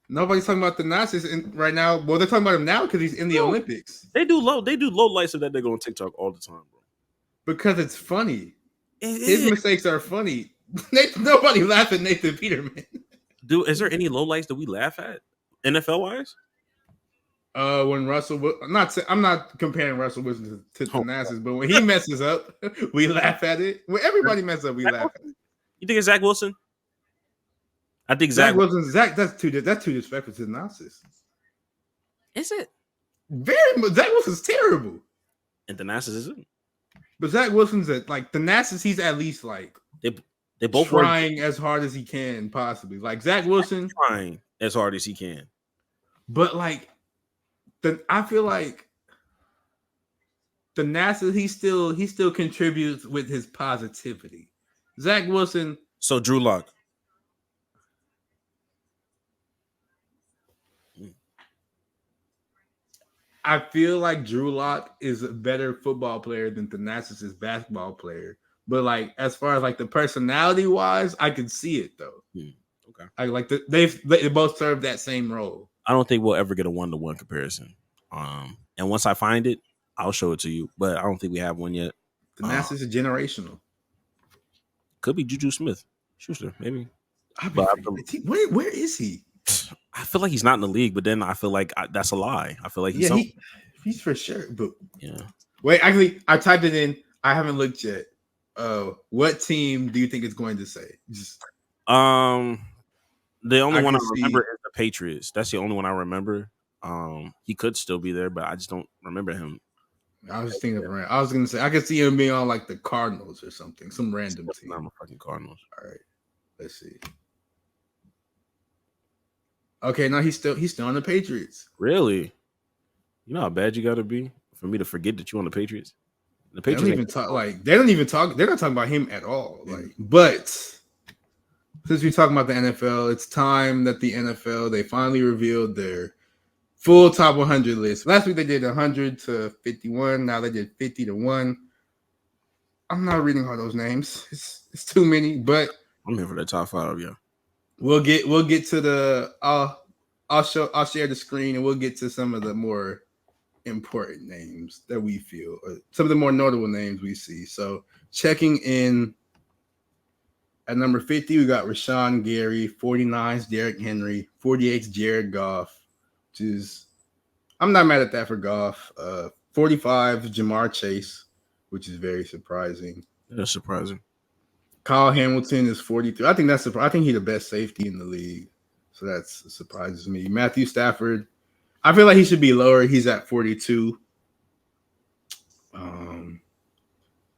Nobody's talking about Thanasis right now. Well, they're talking about him now because he's in the Olympics.
They do low lights of that. They go on TikTok all the time, bro.
Because it's funny. His mistakes are funny. Nobody laughs at Nathan Peterman.
Dude, is there any low lights that we laugh at NFL wise?
When I'm not comparing Russell Wilson to Thanasis, but when he messes up, we laugh at it. When everybody messes up, we laugh at it.
You think it's Zach Wilson? I think
Zach Wilson. That's too disrespectful to Thanasis.
Is it?
Very much. Zach Wilson's terrible.
And Thanasis isn't.
But Zach Wilson's like Thanasis. He's at least like
they both
trying as hard as he can possibly. Like Zach Wilson
trying as hard as he can.
But like I feel like Thanasis, he still contributes with his positivity. Zach Wilson.
So Drew Lock.
I feel like Drew Lock is a better football player than Thanasis is basketball player. But like as far as like the personality wise, I can see it though.
Okay.
I like they both serve that same role.
I don't think we'll ever get a 1-to-1 comparison. And once I find it, I'll show it to you. But I don't think we have one yet.
Thanasis is generational.
Could be Juju Smith-Schuster, maybe.
Where is he?
I feel like he's not in the league, but then I feel like that's a lie. I feel like
he's for sure. But
yeah.
Wait, actually, I typed it in. I haven't looked yet. What team do you think it's going to say?
The only one I remember is the Patriots. That's the only one I remember. He could still be there, but I just don't remember him.
I was thinking of I was gonna say I could see him being on like the Cardinals or something, some random team.
I'm a fucking Cardinals.
All right, let's see. Okay, no, he's still on the Patriots.
Really? You know how bad you got to be for me to forget that you're on the Patriots. The Patriots
they don't even talk. They're not talking about him at all. Like, but since we're talking about the NFL, it's time that the NFL they finally revealed their full top 100 list. Last week they did 100 to 51. Now they did 50 to 1. I'm not reading all those names. It's too many. But
I'm here for the top 5. Yeah.
We'll get to the I'll share the screen and we'll get to some of the more important names that we feel, or some of the more notable names we see. So checking in at number 50, we got Rashawn Gary, 49's Derrick Henry, 48's Jared Goff, which is I'm not mad at that for Goff. 45 Jamar Chase, which is very surprising.
That's surprising.
Kyle Hamilton is 43. I think he's the best safety in the league. So that surprises me. Matthew Stafford, I feel like he should be lower. He's at 42.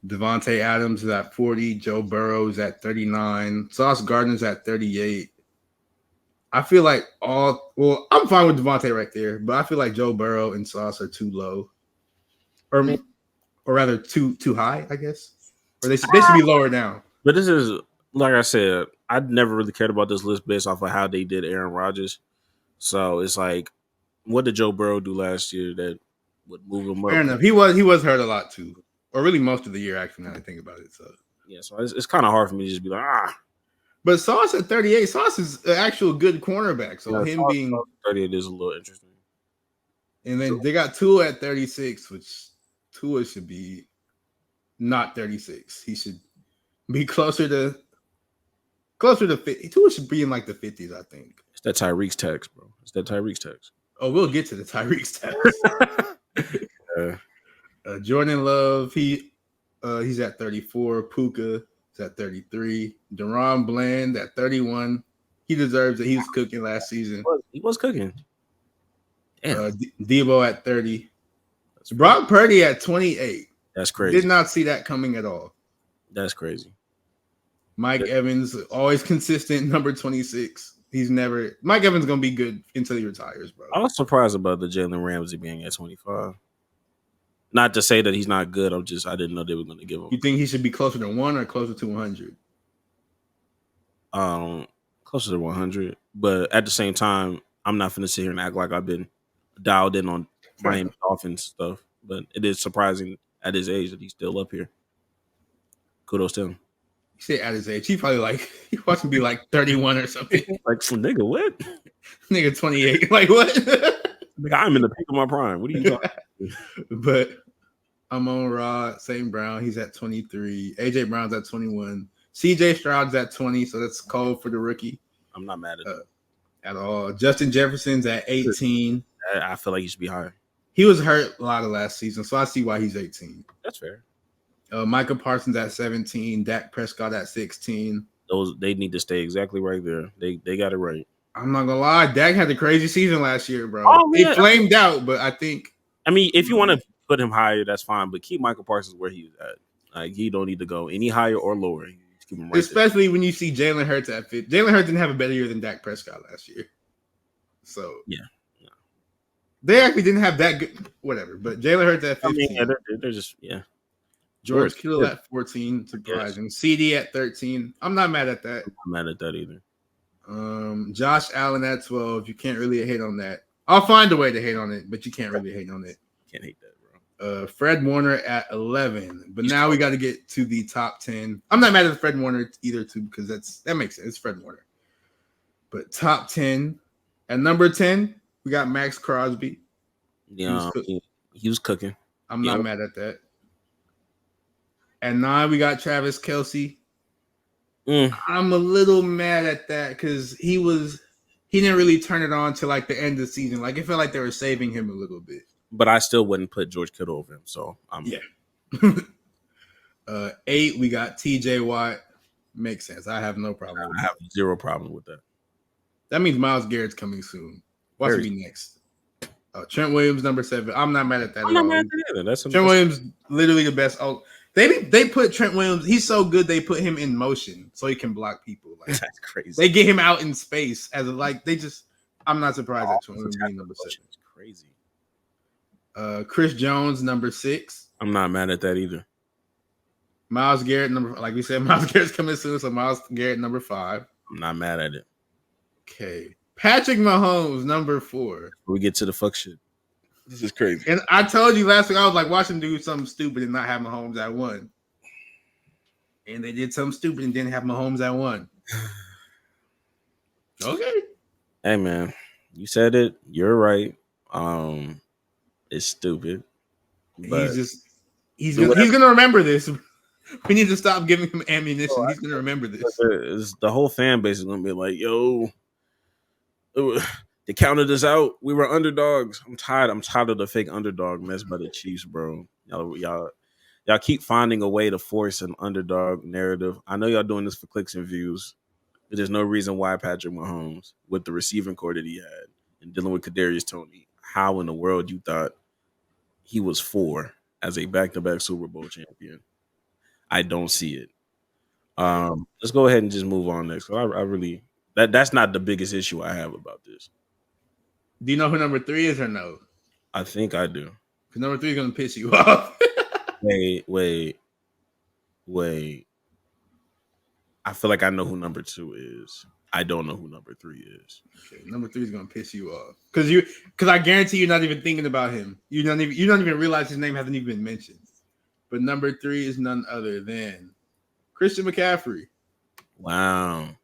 Devontae Adams is at 40. Joe Burrow is at 39. Sauce Gardner's at 38. I feel like I'm fine with Devontae right there, but I feel like Joe Burrow and Sauce are too low. Or rather too high, I guess. Or they should be lower down.
But this is, like I said, I never really cared about this list based off of how they did Aaron Rodgers. So it's like, what did Joe Burrow do last year that would move him up?
Fair enough. He was hurt a lot too, or really most of the year. Actually, now I think about it. So
yeah, so it's kind of hard for me to just be like
But Sauce at 38, Sauce is an actual good cornerback. So him being
38 is a little interesting.
And then they got Tua at 36, which Tua should be not 36. He should be closer to 50. Tua should be in like the 50s, I think.
It's that Tyreek's tax, bro. It's that Tyreek's tax.
Oh, we'll get to the Tyreek's tax. Jordan Love, he's at 34. Puka is at 33. Deron Bland at 31. He deserves it. He was cooking last season.
He was cooking.
Debo at 30. Brock Purdy at 28.
That's crazy.
Did not see that coming at all.
That's crazy.
Mike Evans, always consistent, number 26. Mike Evans gonna be good until he retires, bro.
I was surprised about the Jalen Ramsey being at 25. Not to say that he's not good. I didn't know they were going to give him.
You think he should be closer to 1 or closer to 100?
Closer to 100. But at the same time, I'm not finna sit here and act like I've been dialed in on Miami Dolphins stuff. But it is surprising at his age that he's still up here. Kudos to him.
You say at his age, he wants to be like 31 or something.
Like, nigga, what?
Nigga 28. Like what?
Nigga, I'm in the peak of my prime. What are you talking about?
But Amon-Ra, St. Brown, he's at 23. AJ Brown's at 21. CJ Stroud's at 20, so that's cold for the rookie.
I'm not mad at that
at all. Justin Jefferson's at 18.
I feel like he should be higher.
He was hurt a lot of last season, so I see why he's 18.
That's fair.
Micah Parsons at 17, Dak Prescott at 16.
They need to stay exactly right there. They got it right.
I'm not gonna lie, Dak had a crazy season last year, bro.
Oh,
He
yeah.
flamed out, but I think.
I mean, if you want to put him higher, that's fine. But keep Michael Parsons where he's at. Like he don't need to go any higher or lower. Keep him right
Especially there. When you see Jalen Hurts at 50. Jalen Hurts didn't have a better year than Dak Prescott last year. So
yeah.
They actually didn't have that good, whatever. But Jalen Hurts at 15.
I mean, they're just
George Kittle at 14, surprising. CD at 13. I'm not mad at that.
I'm not mad at that either.
Josh Allen at 12. You can't really hate on that. I'll find a way to hate on it, but you can't really hate on it.
Can't hate that, bro.
Fred Warner at 11. But now we got to get to the top 10. I'm not mad at Fred Warner either, too, because that makes sense. It's Fred Warner. But top 10. At number 10, we got Max Crosby.
Yeah, he was cooking.
I'm not mad at that. At 9, we got Travis Kelce. I'm a little mad at that because he didn't really turn it on till like the end of the season. Like it felt like they were saving him a little bit.
But I still wouldn't put George Kittle over him. So
yeah. 8, we got TJ Watt. Makes sense. I have no problem.
I have zero problem with that.
That means Myles Garrett's coming soon. What's be next? Trent Williams, number 7. I'm not mad at that.
I'm not mad at that either.
Trent Williams, literally the best. Oh, they put Trent Williams. He's so good. They put him in motion so he can block people. Like,
that's crazy.
They get him out in space as I'm not surprised at Trent Williams being number 7.
It's crazy.
Chris Jones, number 6.
I'm not mad at that either.
Myles Garrett, like we said, Myles Garrett's coming soon, so Myles Garrett, number 5.
I'm not mad at it.
Okay. Patrick Mahomes, number 4.
We get to the fuck shit. This is crazy.
And I told you last week, I was like, watch him do something stupid and not have Mahomes at 1. And they did something stupid and didn't have Mahomes at 1. Okay.
Hey, man. You said it. You're right. It's stupid. But
he's gonna remember this. We need to stop giving him ammunition. He's gonna remember this.
The whole fan base is gonna be like, yo, they counted us out. We were underdogs. I'm tired of the fake underdog mess by the Chiefs, bro. Y'all keep finding a way to force an underdog narrative. I know y'all doing this for clicks and views, but there's no reason why Patrick Mahomes, with the receiving core that he had and dealing with Kadarius Toney, how in the world you thought he was 4 as a back-to-back Super Bowl champion? I don't see it. Let's go ahead and just move on next. I really that's not the biggest issue I have about this.
Do you know who number 3 is or no?
I think I do.
Because number 3 is gonna piss you off.
Wait. I feel like I know who number 2 is. I don't know who number 3 is.
Okay, number 3 is gonna piss you off. Because I guarantee you're not even thinking about him. You don't even realize his name hasn't even been mentioned. But number 3 is none other than Christian McCaffrey.
Wow.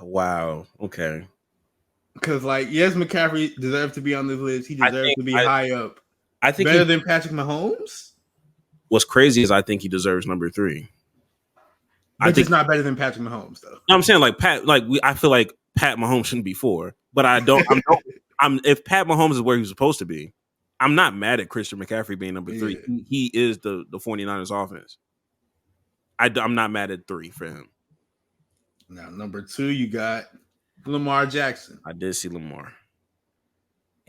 Wow. Okay.
Because, yes, McCaffrey deserves to be on this list. He deserves to be high up.
I think
better than Patrick Mahomes.
What's crazy is I think he deserves number 3.
I think it's not better than Patrick Mahomes, though.
I'm saying I feel like Pat Mahomes shouldn't be 4, but I don't. If Pat Mahomes is where he's supposed to be, I'm not mad at Christian McCaffrey being number 3. Yeah. He is the 49ers offense. I'm not mad at 3 for him.
Now, number 2, you got Lamar Jackson.
I did see Lamar.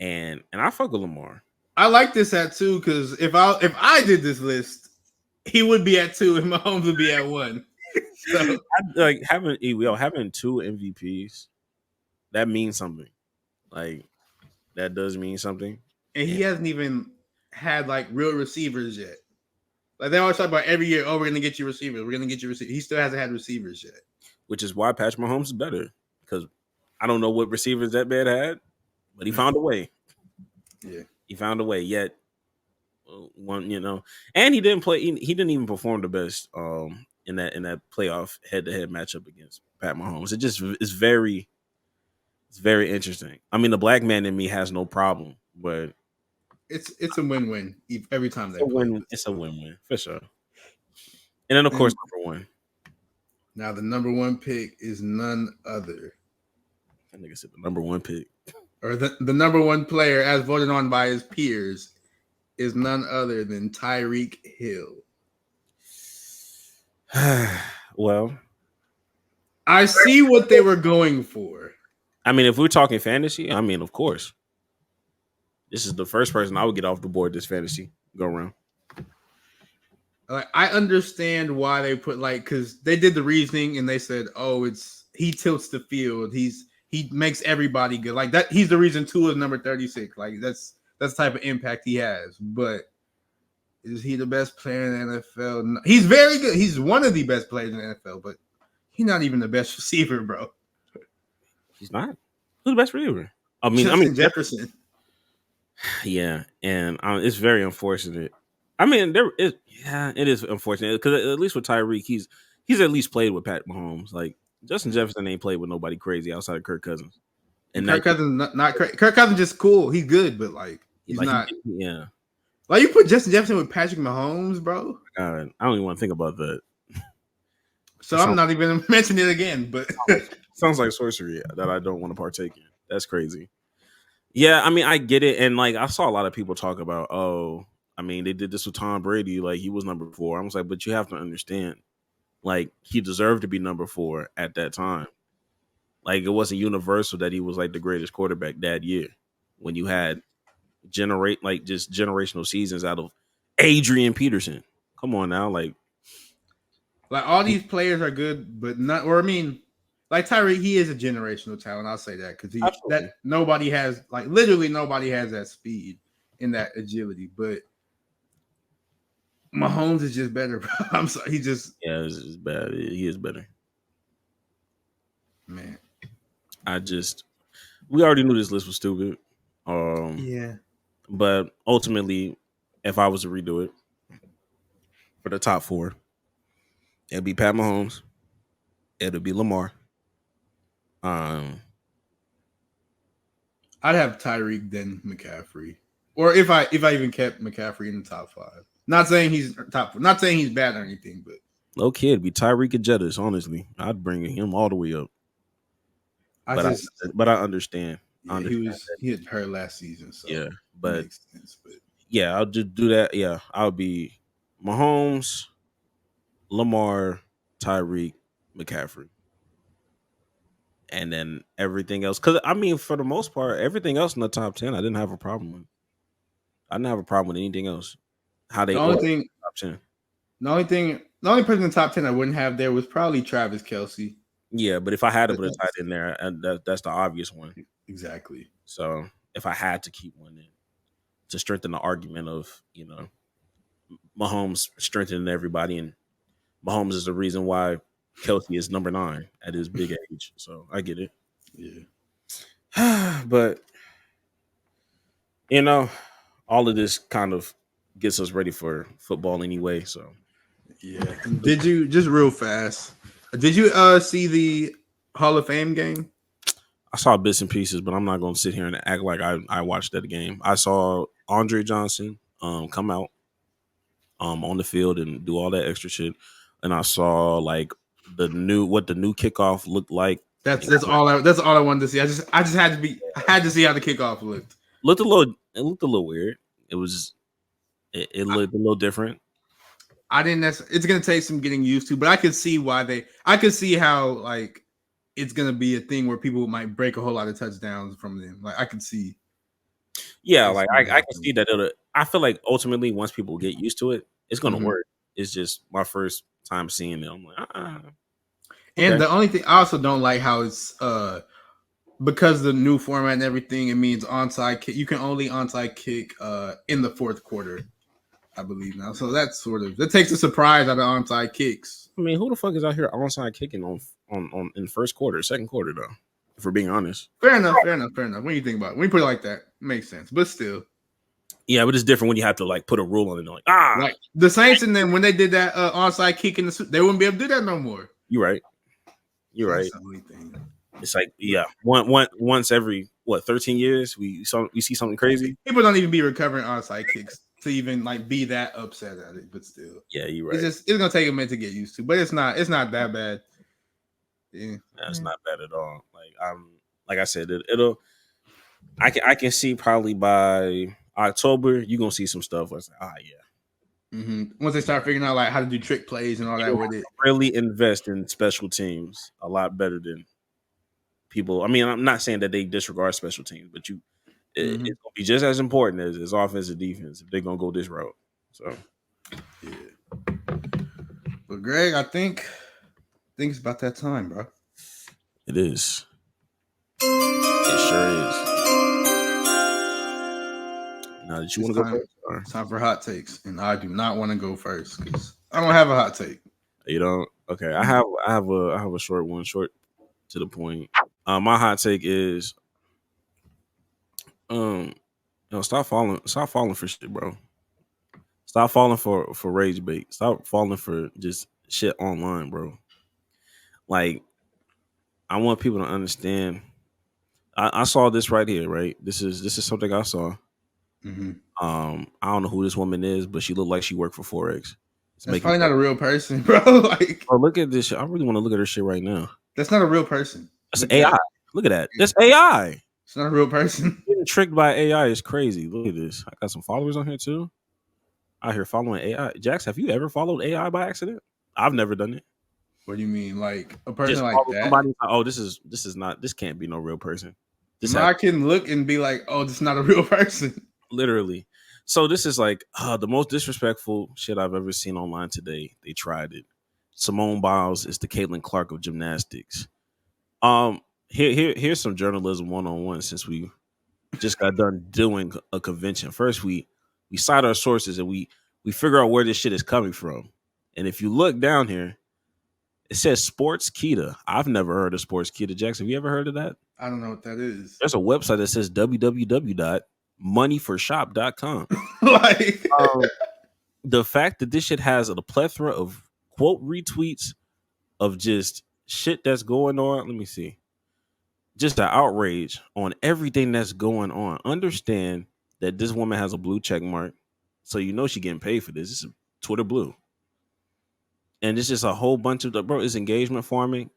And I fuck with Lamar.
I like this at 2 because if I did this list, he would be at 2 and Mahomes would be at 1. So
having 2 MVPs, that means something. That does mean something.
And he hasn't even had real receivers yet. They always talk about every year, we're gonna get you receivers. We're gonna get you receivers. He still hasn't had receivers yet.
Which is why Patrick Mahomes is better. Because I don't know what receivers that man had, but he found a way.
Yeah.
He found a way. Yet and he didn't play. He didn't even perform the best in that playoff head-to-head matchup against Pat Mahomes. It just is very interesting. I mean, the black man in me has no problem, but
it's a win-win every time
it's a win-win for sure. And then of course number 1.
Now the number 1 pick is none other
That nigga said the number one pick.
Or the number one player as voted on by his peers is none other than Tyreek Hill.
Well,
I see what they were going for.
I mean, if we're talking fantasy, I mean, of course. This is the first person I would get off the board this fantasy go around.
Like, I understand why they put because they did the reasoning and they said, oh, he tilts the field. He makes everybody good. Like that, he's the reason Tua is number 36. Like that's the type of impact he has. But is he the best player in the NFL? No. He's very good. He's one of the best players in the NFL, but he's not even the best receiver, bro.
He's not. Who's the best receiver? I mean
Jefferson.
Yeah, and it's very unfortunate. I mean, it is unfortunate because at least with Tyreek, he's at least played with Pat Mahomes. Like Justin Jefferson ain't played with nobody crazy outside of Kirk Cousins.
And Kirk Cousins not crazy. Kirk Cousins just cool. He's good, but he's not.
Yeah.
Like you put Justin Jefferson with Patrick Mahomes, bro.
God, I don't even want to think about that.
So I'm not even gonna mention it again. But
sounds like sorcery that I don't want to partake in. That's crazy. Yeah, I mean, I get it, and I saw a lot of people talk about, oh, I mean, they did this with Tom Brady, like he was number 4. I was like, but you have to understand, like he deserved to be number 4 at that time. Like it wasn't universal that he was like the greatest quarterback that year when you had just generational seasons out of Adrian Peterson. Come on now, like
all these players are good, but not. Or I mean, like Tyreek, he is a generational talent. I'll say that because nobody has literally nobody has that speed and that agility. But Mahomes is just better, bro. I'm sorry, it's
bad. He is better,
man.
We already knew this list was stupid.
Yeah.
But ultimately, if I was to redo it for the top 4, it'd be Pat Mahomes. It'll be Lamar.
I'd have Tyreek then McCaffrey, or if I even kept McCaffrey in the top 5. Not saying he's top. Not saying he's bad or anything, but
low key, it'd be Tyreek and Jettis. Honestly, I'd bring him all the way up. But I understand.
Yeah, he had hurt last season, so
yeah, but yeah, I'll just do that. Yeah, I'll be Mahomes, Lamar, Tyreek, McCaffrey, and then everything else. Because I mean, for the most part, everything else in the top 10, I didn't have a problem with. I didn't have a problem with anything else. How they
top 10. The only person in the top 10 I wouldn't have there was probably Travis Kelce.
Yeah, but if I had to put a tight in there, that's the obvious one.
Exactly.
So if I had to keep one in to strengthen the argument of, Mahomes strengthening everybody, and Mahomes is the reason why Kelce is number 9 at his big age. So I get it.
Yeah.
But, all of this kind of gets us ready for football anyway. So,
yeah. Did you, just real fast, did you see the Hall of Fame game?
I saw bits and pieces, but I'm not going to sit here and act like I watched that game. I saw Andre Johnson come out on the field and do all that extra shit, and I saw what the new kickoff looked like.
That's all I wanted to see. I just had to see how the kickoff looked.
It looked a little weird. It looked a little different.
I didn't necessarily. It's gonna take some getting used to, but I could see I could see how it's gonna be a thing where people might break a whole lot of touchdowns from them. I could see.
Yeah, I can see that. I feel like ultimately, once people get used to it, it's gonna work. It's just my first time seeing it. I'm like, okay.
And the only thing I also don't like how it's because of the new format and everything, it means onside kick. You can only onside kick in the fourth quarter, I believe now. So that's that takes a surprise out of onside kicks.
I mean, who the fuck is out here onside kicking on in first quarter, second quarter though? If we're being honest.
Fair enough. When you think about it, when you put it like that, it makes sense. But still.
Yeah, but it's different when you have to put a rule on it.
Like the Saints, and then when they did that onside kick in they wouldn't be able to do that no more.
You're right. That's the only thing. It's once every 13 years we see something crazy.
People don't even be recovering onside kicks to even be that upset at it, but still.
Yeah, you're right.
It's gonna take a minute to get used to, but it's not that bad. Yeah,
it's not bad at all. like I said, it'll. I can see probably by October you're gonna see some stuff. Where it's like, yeah.
Once they start figuring out like how to do trick plays and all that with it,
really invest in special teams a lot better than people. I mean, I'm not saying that they disregard special teams, but it's gonna be just as important as offense and defense if they're gonna go this route. So,
yeah. But Greg, I think it's about that time, bro.
It is. It sure is. Now, did you want to go first?
It's time for hot takes, and I do not want to go first because I don't have a hot take.
You don't? Okay, I have a short one, short to the point. My hot take is, stop falling for shit, bro. Stop falling for rage bait. Stop falling for just shit online, bro. Like, I want people to understand. I saw this right here, right? This is something I saw. I don't know who this woman is, but she looked like she worked for Forex.
That's probably not a real person, bro. Like,
oh, look at this shit. I really want to look at her shit right now.
That's not a real person.
That's AI. Look at that. That's AI.
It's not a real person.
Getting tricked by AI is crazy. Look at this. I got some followers on here too. Out here following AI. Jax, have you ever followed AI by accident? I've never done it.
What do you mean, like a person
Just
like that?
Somebody, oh, this can't be no real person.
I can look and be like, oh, this is not a real person.
Literally. So this is like the most disrespectful shit I've ever seen online today. They tried it. Simone Biles is the Caitlin Clark of gymnastics. Here's some journalism 101 since we just got done doing a convention. First, we cite our sources and we figure out where this shit is coming from. And if you look down here, it says Sports Kita. I've never heard of Sports Kita. Jackson, have you ever heard of that?
I don't know what that is.
There's a website that says www.moneyforshop.com.
Like
the fact that this shit has a plethora of quote retweets of just shit that's going on. Let me see. Just the outrage on everything that's going on. Understand that this woman has a blue check mark. So you know she getting paid for this. This is Twitter blue. And it's just a whole bunch of bro, it's engagement farming.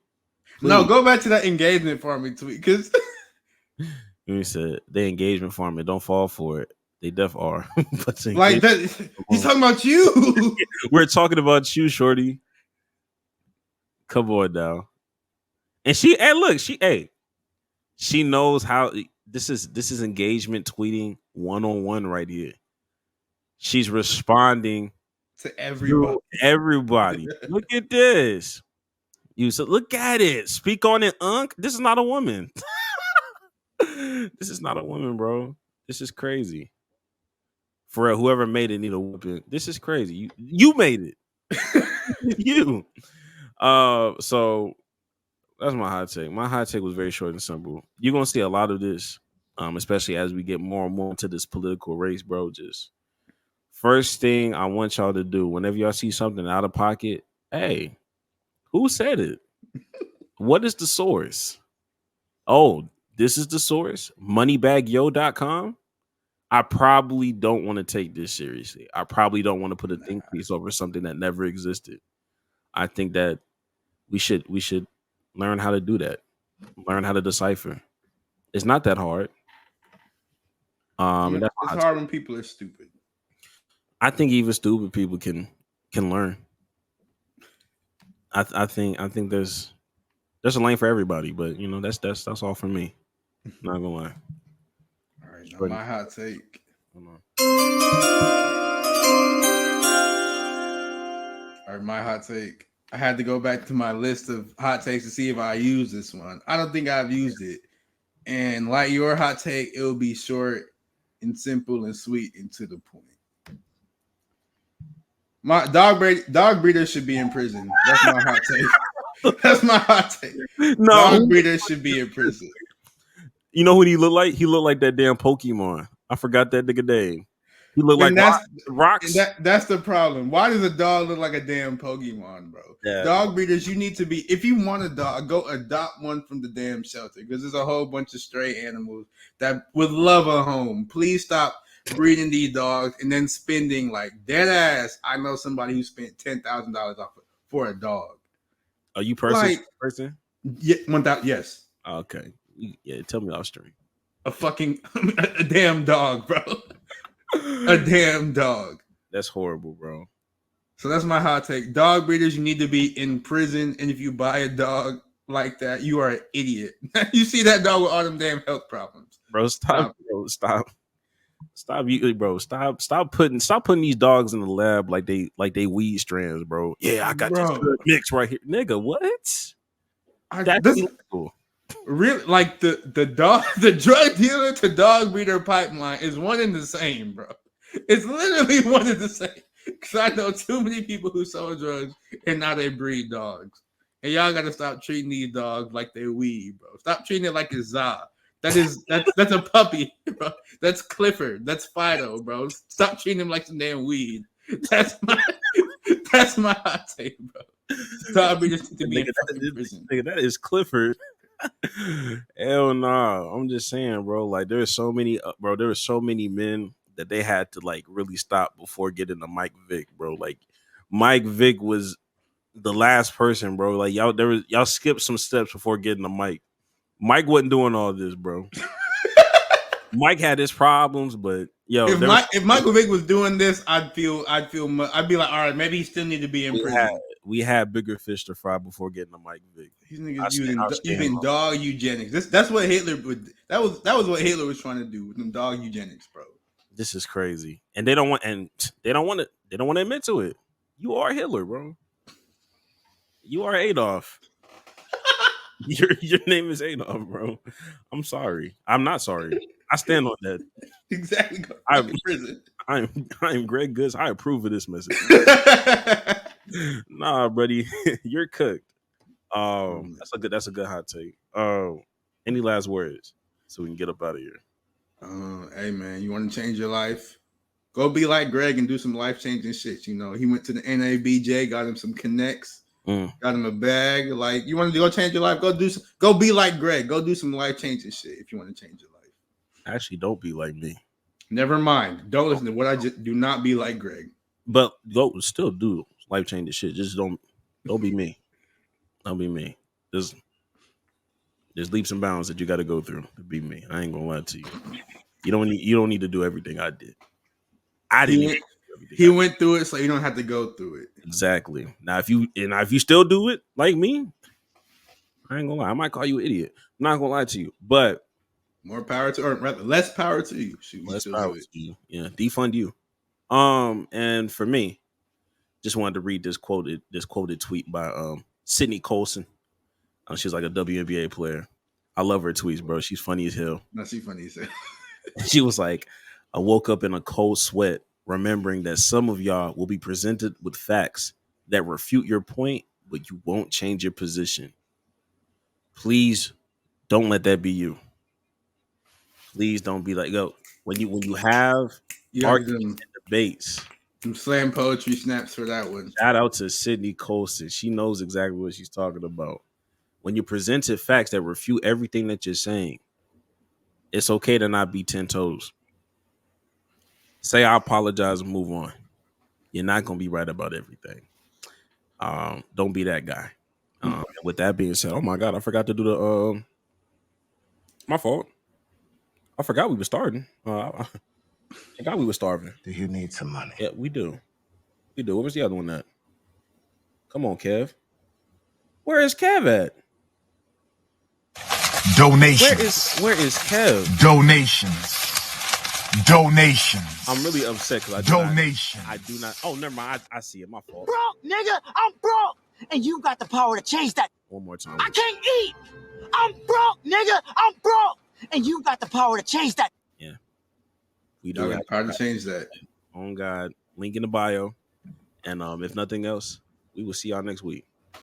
Please.
No, go back to that engagement farming tweet because
you said they engagement farming. Don't fall for it. They def are. But
like that, he's talking about you.
We're talking about you, shorty. Come on now. And she knows how this is engagement tweeting 101 right here. She's responding
to everybody.
Look at this. You said, look at it. Speak on it, Unc. This is not a woman. This is not a woman, bro. This is crazy. For real, whoever made it need a whooping. This is crazy. You made it. You. So that's my hot take. My hot take was very short and simple. You're gonna see a lot of this, especially as we get more and more into this political race, bro. Just first thing I want y'all to do whenever y'all see something out of pocket, hey, who said it? What is the source? Oh, this is the source? Moneybagyo.com? I probably don't want to take this seriously. I probably don't want to put a think piece over something that never existed. I think that we should learn how to do that. Learn how to decipher. It's not that hard.
It's hard when people are stupid.
I think even stupid people can learn. I think there's a lane for everybody, but you know that's all for me. Not gonna lie.
All right, now my hot take. All right, my hot take. I had to go back to my list of hot takes to see if I use this one. I don't think I've used it. And like your hot take, it will be short and simple and sweet and to the point. My dog breeder should be in prison. That's my hot take. That's my hot take. No. Dog breeder should be in prison.
You know who he looked like? He looked like that damn Pokemon. I forgot that nigga name. He looked like rocks.
That's the problem. Why does a dog look like a damn Pokemon, bro? Yeah. Dog breeders, you need to be. If you want a dog, go adopt one from the damn shelter because there's a whole bunch of stray animals that would love a home. Please stop breeding these dogs and then spending like dead ass. I know somebody who spent $10,000 off for a dog.
Are you person?
Yeah, 1,000. Yes.
Okay. Yeah, tell me off stream.
A damn dog, bro. A damn dog.
That's horrible, bro.
So that's my hot take. Dog breeders, you need to be in prison, and if you buy a dog like that, you are an idiot. You see that dog with all them damn health problems.
Bro, stop. Stop putting these dogs in the lab like they weed strands, bro. Yeah, I got this good mix right here. Nigga, what? That's illegal.
Really, like the drug dealer to dog breeder pipeline is one and the same, bro. It's literally one and the same. Because I know too many people who sell drugs and now they breed dogs. And y'all got to stop treating these dogs like they weed, bro. Stop treating it like it's Za. That's a puppy, bro. That's Clifford. That's Fido, bro. Stop treating him like some damn weed. That's my hot take, bro. Dog breeders to be in prison.
Nigga, that is Clifford. Hell no. I'm just saying, bro. Like there were so many men that they had to like really stop before getting to Mike Vick, bro. Like Mike Vick was the last person, bro. Like y'all skipped some steps before getting to Mike. Mike wasn't doing all this, bro. Mike had his problems, but
if Michael Vick was doing this, I'd be like, all right, maybe he still need to be in prison.
We had bigger fish to fry before getting to Mike Vick.
These niggas using dog eugenics. That's what Hitler would. That was what Hitler was trying to do with them dog eugenics, bro.
This is crazy, and they don't want to admit to it. You are Hitler, bro. You are Adolf. Your name is Adolf, bro. I'm sorry. I'm not sorry. I stand on that.
Exactly. I'm in prison.
I'm Greg Goods. I approve of this message. Nah, buddy, you're cooked. That's a good hot take. Any last words so we can get up out of here?
Hey man, you want to change your life? Go be like Greg and do some life changing shit. You know, he went to the NABJ, got him some connects, got him a bag. Like, you want to go change your life? Go be like Greg. Go do some life changing shit if you want to change your life.
Actually, don't be like me.
Never mind. Don't listen to what I just do. Not be like Greg.
But go still do life changing shit. Just don't be me. Don't be me. There's leaps and bounds that you got to go through to be me. I ain't gonna lie to you. You don't need to do everything I did.
He went through it, so you don't have to go through it.
Exactly. Now, if you still do it like me, I ain't gonna lie. I might call you an idiot. I'm not gonna lie to you, but
more power to, or rather, less power to you.
Less power to you. Yeah, defund you. And for me, just wanted to read this quoted tweet by Sydney Colson. She's like a WNBA player. I love her tweets, bro. She's funny as hell.
No, she's funny as hell.
She was like, I woke up in a cold sweat, remembering that some of y'all will be presented with facts that refute your point, but you won't change your position. Please don't let that be you. Please don't be like, yo, when you have arguments and debates.
Some slam poetry snaps for that one.
Shout out to Sydney Colson. She knows exactly what she's talking about. When you presented facts that refute everything that you're saying, it's okay to not be 10 toes. Say I apologize and move on. You're not going to be right about everything. Don't be that guy. With that being said, oh my God, I forgot to do the my fault. I forgot we were starting. I forgot we were starving.
Do you need some money?
Yeah, we do. We do. Where's the other one at? Come on, Kev. Where is Kev at?
Donations.
Where is Kev?
Donations.
I'm really upset because I do not. Oh, never mind. I see it. My fault.
Broke, nigga. I'm broke. And you got the power to change that.
One more time.
I can't eat. I'm broke, nigga. I'm broke. And you got the power to change that.
Yeah. We do have
power to change that.
On God. Link in the bio. And if nothing else, we will see y'all next week.